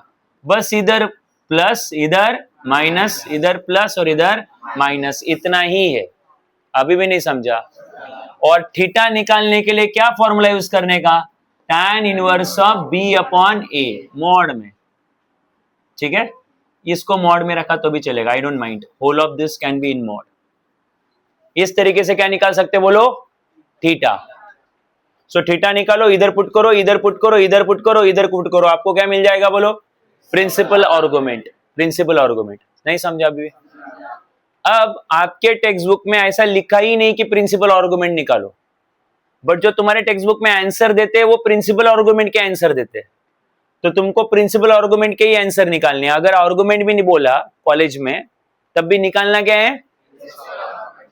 बस इधर प्लस इधर माइनस, इधर प्लस और इधर माइनस, इतना ही है। अभी भी नहीं समझा? और थीटा निकालने के लिए क्या फॉर्मूला यूज करने का, tan inverse of b upon A mod में, ठीक है। इसको मॉड में रखा तो भी चलेगा, I don't mind, whole of this can be in mod. इस तरीके से क्या निकाल सकते बोलो, थीटा। सो थीटा निकालो, इधर पुट करो, इधर पुट करो, इधर पुट करो, इधर पुट करो, आपको क्या मिल जाएगा बोलो, प्रिंसिपल आर्गुमेंट, प्रिंसिपल आर्गुमेंट। नहीं समझा अभी? अब आपके टेक्स्ट बुक में ऐसा लिखा ही नहीं कि प्रिंसिपल आर्गुमेंट निकालो, बट जो तुम्हारे टेक्स्ट बुक में आंसर देते हैं वो प्रिंसिपल आर्गुमेंट के आंसर देते हैं, तो तुमको प्रिंसिपल आर्गुमेंट के ही आंसर निकालने हैं। अगर आर्गुमेंट भी नहीं बोला कॉलेज में तब भी निकालना क्या है,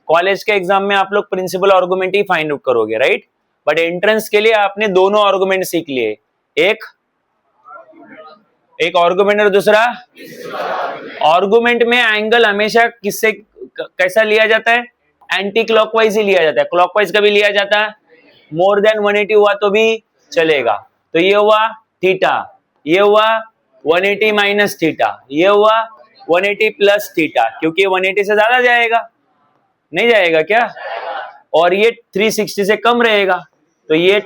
कॉलेज के एग्जाम में आप लोग प्रिंसिपल आर्गुमेंट ही फाइंड आउट करोगे, राइट। बट एंट्रेंस के लिए आपने दोनों आर्गुमेंट सीख लिए, एक एक आर्गुमेंट और दूसरा आर्गुमेंट में एंगल हमेशा किससे कैसा लिया जाता है, एंटी क्लॉकवाइज ही लिया जाता है। क्लॉकवाइज कभी लिया जाता है, मोर देन 180 हुआ तो भी चलेगा। तो ये हुआ थीटा, ये हुआ 180 माइनस थीटा, ये हुआ 180 प्लस थीटा, क्योंकि 180 से ज्यादा जाएगा, नहीं जाएगा क्या, और ये 360 से कम रहेगा, तो ये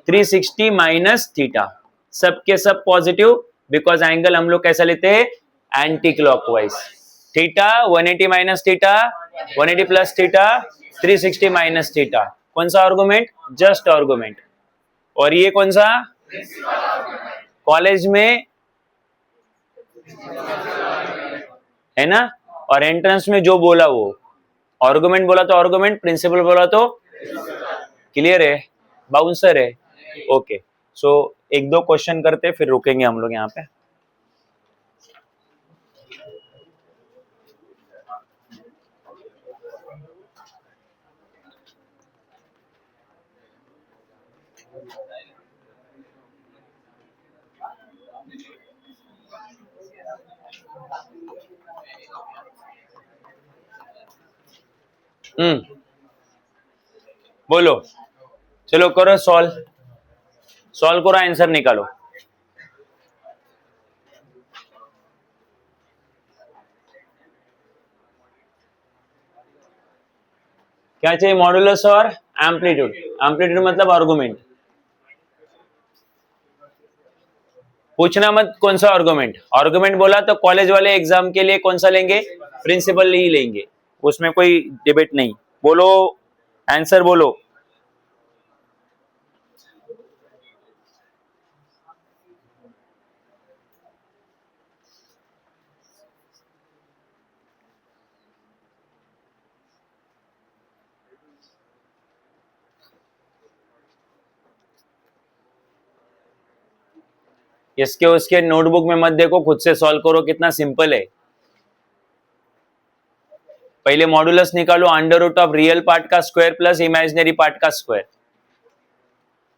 360 माइनस थीटा, सबके सब पॉजिटिव, बिकॉज एंगल हम लोग कैसा लेते हैं, anti clockwise. Theta 180 minus theta 180 plus theta 360 minus theta, कौन सा आर्गुमेंट, जस्ट आर्गुमेंट। और ये कौन सा, कॉलेज में है ना, और एंट्रेंस में जो बोला वो आर्गुमेंट, बोला तो आर्गुमेंट, प्रिंसिपल बोला तो, क्लियर है, बाउंसर है, ओके। सो एक दो क्वेश्चन करते फिर रुकेंगे हम लोग यहाँ पे। बोलो, चलो करो सॉल्व, सॉल्व करो, आंसर निकालो। क्या चाहिए, मॉडुलस और एम्पलीट्यूड। एम्पलीट्यूड मतलब आर्गुमेंट, पूछना मत कौन सा आर्गुमेंट। आर्गुमेंट बोला तो कॉलेज वाले एग्जाम के लिए कौन सा लेंगे, प्रिंसिपल ही लेंगे, उसमें कोई डिबेट नहीं। बोलो आंसर बोलो। इसके उसके नोटबुक में मत देखो, खुद से सॉल्व करो, कितना सिंपल है। पहले मॉडुलस निकालो, under root of real part का स्क्वायर प्लस इमेजिनरी पार्ट का स्क्वायर।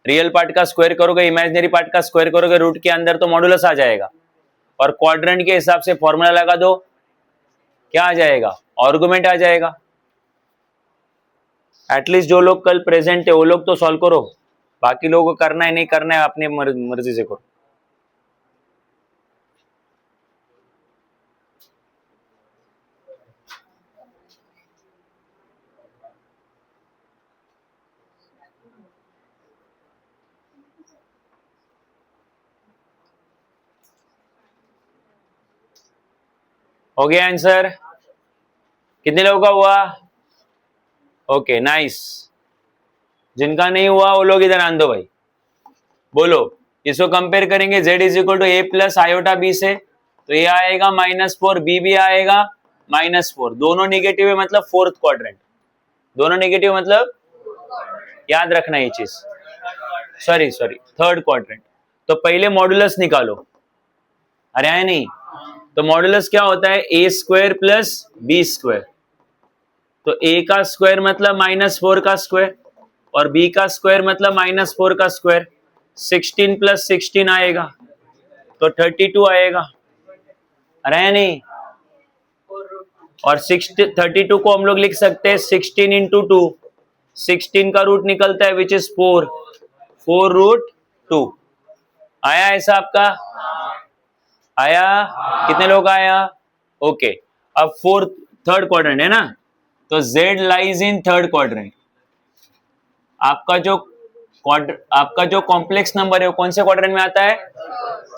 रियल पार्ट का स्क्वायर करोगे, इमेजिनरी पार्ट का स्क्वायर करोगे, रूट के अंदर तो मॉडुलस आ जाएगा, और क्वाड्रेंट के हिसाब से फॉर्मूला लगा दो, क्या आ जाएगा, आर्गुमेंट आ जाएगा। एटलीस्ट जो लोग कल प्रेजेंट है वो लोग तो सॉल्व करो, बाकी लोगों को करना है नहीं करना है अपनी मर्जी से करो। हो गया आंसर? कितने लोगों का हुआ? Okay nice. जिनका नहीं हुआ वो लोग इधर आन दो भाई। बोलो, इसको कंपेयर करेंगे z is equal to a plus iota b से, तो ये आएगा -4, बी भी आएगा -4। दोनों नेगेटिव है मतलब फोर्थ क्वाड्रेंट, दोनों नेगेटिव मतलब याद रखना ये चीज, सॉरी थर्ड क्वाड्रेंट। तो पहले मॉडुलस निकालो, अरे आया नहीं? तो मॉडुलस क्या होता है? ए स्क्वायर प्लस बी स्क्वायर। तो ए का स्क्वायर मतलब -4 का स्क्वायर, और बी का स्क्वायर मतलब -4 का स्क्वायर। 16 + 16 आएगा तो 32 आएगा, अरे है नहीं? और 32 को हम लोग लिख सकते हैं 16 × 2। 16 का रूट निकलता है विच इज 4, 4√2 आया। ऐसा आपका आया? कितने लोग आया? ओके। अब थर्ड क्वाड्रेंट है ना, तो Z lies in third quadrant. आपका जो कॉम्प्लेक्स नंबर है वो कौन से क्वाड्रेंट में आता है?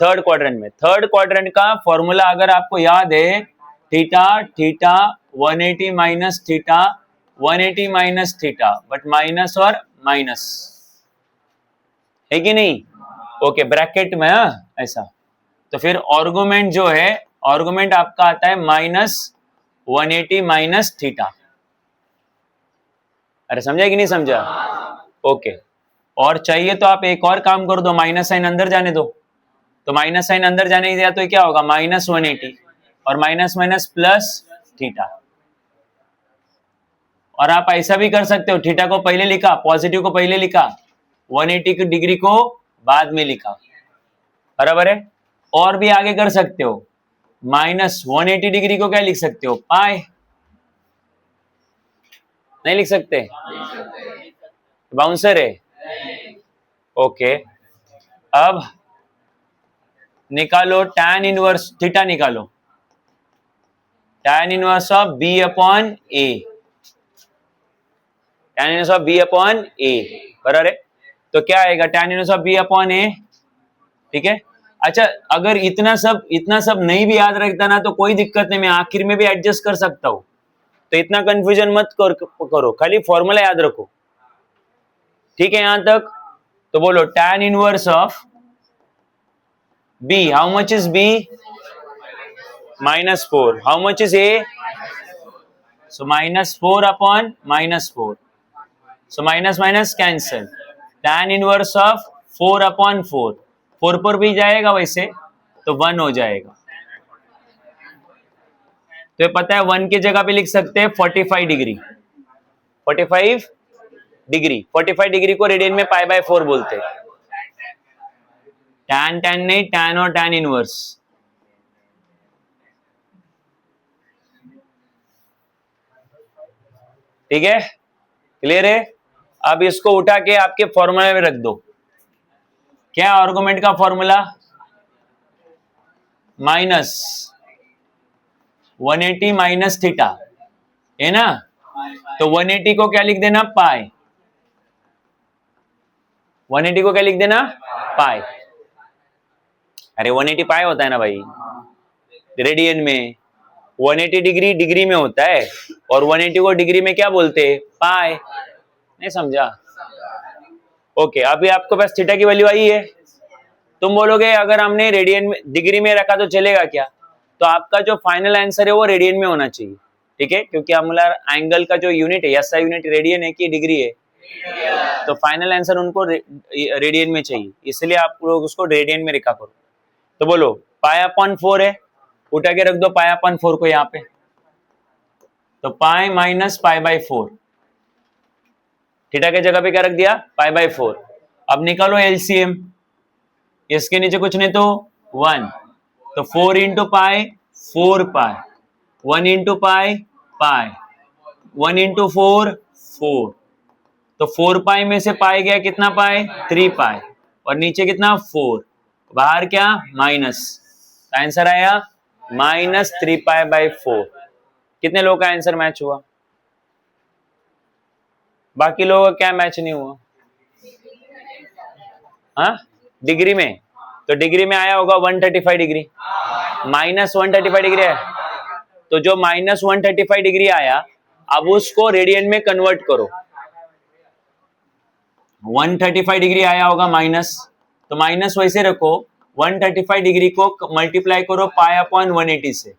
थर्ड क्वाड्रेंट में। थर्ड क्वाड्रेंट का फॉर्मूला अगर आपको याद है, theta 180 minus theta 180 minus theta, but minus और माइनस है कि नहीं? ओके, ब्रैकेट में ऐसा। तो फिर आर्गुमेंट जो है, आर्गुमेंट आपका आता है -180 माइनस थीटा। अरे समझा कि नहीं समझा? ओके। और चाहिए तो आप एक और काम कर दो, माइनस साइन अंदर जाने दो। तो माइनस साइन अंदर जाने दिया तो क्या होगा? -180 और माइनस माइनस प्लस थीटा। और आप ऐसा भी कर सकते हो, थीटा को पहले लिखा, पॉजिटिव को पहले लिखा, 180 की डिग्री को बाद में लिखा, बराबर है? और भी आगे कर सकते हो, -180 डिग्री को क्या लिख सकते हो? पाई। नहीं लिख सकते? बाउंसर है? ओके। अब निकालो tan इनवर्स थीटा, निकालो tan inverse of b upon a, tan inverse of b upon a, बराबर है? तो क्या आएगा? tan inverse of b upon a, ठीक है? अच्छा, अगर इतना सब नहीं भी याद रखता ना तो कोई दिक्कत नहीं, मैं आखिर में भी एडजस्ट कर सकता हूं। तो इतना कंफ्यूजन मत करो, खाली फॉर्मूला याद रखो, ठीक है? यहां तक तो बोलो tan inverse of b, how much is b? -4. How much is a? So -4 upon -4. So minus minus cancel. Tan inverse of 4 upon 4. 4 पर भी जाएगा वैसे तो 1 हो जाएगा। तो ये पता है 1 की जगह पे लिख सकते हैं 45 डिग्री। 45 डिग्री, 45 डिग्री को रेडियन में π/4 बोलते हैं। tan नहीं, tan और tan इनवर्स। ठीक है, क्लियर है? अब इसको उठा के आपके फॉर्मूला में रख दो। क्या आर्गुमेंट का फॉर्मूला? -180 माइनस थीटा है ना, तो 180 को क्या लिख देना? पाई। 180 को क्या लिख देना? पाई। अरे 180 पाई होता है ना भाई रेडियन में, 180 डिग्री में होता है, और 180 को डिग्री में क्या बोलते हैं? पाई। नहीं समझा? ओके, अभी आपके पास थीटा की वैल्यू आई है। तुम बोलोगे अगर हमने रेडियन में डिग्री में रखा तो चलेगा क्या? तो आपका जो फाइनल आंसर है वो रेडियन में होना चाहिए, ठीक है? क्योंकि हमारा एंगल का जो यूनिट है, एसआई यूनिट रेडियन है कि डिग्री है, तो फाइनल आंसर उनको रेडियन में चाहिए, इसलिए आप लोग उसको रेडियन में लिखा करो। तो बोलो π/4 है, उठा के रख दो π/4 को यहाँ पे, तो पाई माइनस π/4, थीटा के जगह पे क्या रख दिया? π/4। अब निकालो एलसीएम, इसके नीचे कुछ नहीं तो 1, तो 4 × पाई 4 पाई, 1 × पाई पाई, 1 × 4 4, तो 4 पाई में से पाई गया कितना? पाई 3 पाई, और नीचे कितना? 4, बाहर क्या? माइनस, आंसर आया -3 π/4। कितने लोगों का आंसर मैच हुआ? बाकी लोगों का क्या मैच नहीं हुआ? हाँ, डिग्री में, तो डिग्री में आया होगा 135 डिग्री, -135 डिग्री है। तो जो -135 डिग्री आया, अब उसको रेडियन में कन्वर्ट करो। 135 डिग्री आया होगा माइनस, तो माइनस वैसे रखो, 135 डिग्री को मल्टीप्लाई करो पाई अपॉन 180 से,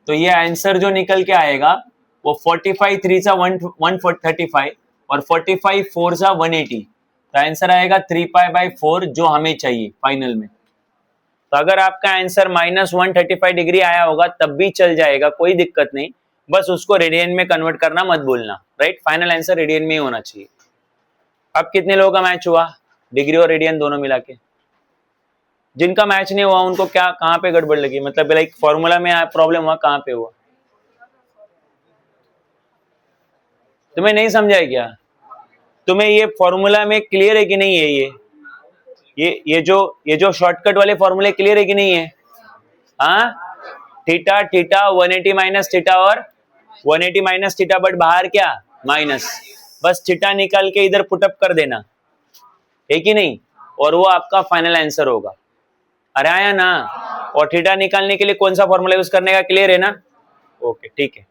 तो ये आंसर जो निकल के आएगा वो 45 3 सा 135 और 45 4 सा 180, तो आंसर आएगा 3 पाई बाई 4 जो हमें चाहिए फाइनल में। तो अगर आपका आंसर -135 डिग्री आया होगा तब भी चल जाएगा, कोई दिक्कत नहीं, बस उसको रेडियन में कन्वर्ट करना मत भूलना, राइट। फाइनल आंसर रेडियन में ही होना चाहिए। अब कितने लोगों का मैच हुआ, डिग्री और रेडियन दोनों मिला के? जिनका मैच नहीं हुआ उनको क्या, कहाँ पे गड़बड़ लगी, मतलब लाइक फॉर्मूला में प्रॉब्लम हुआ, कहाँ पे हुआ? तुम्हें नहीं समझा है क्या? तुम्हें ये फॉर्मूला में क्लियर है कि नहीं है? ये जो शॉर्टकट वाले फॉर्मूले क्लियर है कि नहीं है? हाँ, थीटा थीटा 180 माइनस थीटा और 180 माइनस थीटा, बट बाहर क्या माइनस, बस थीटा निकाल के इधर पुटअप कर देना है कि नहीं, और वो आपका फाइनल आंसर होगा। अरे आया ना? और थीटा निकालने के लिए कौन सा फॉर्मूला यूज करने का क्लियर है ना? ओके ठीक है।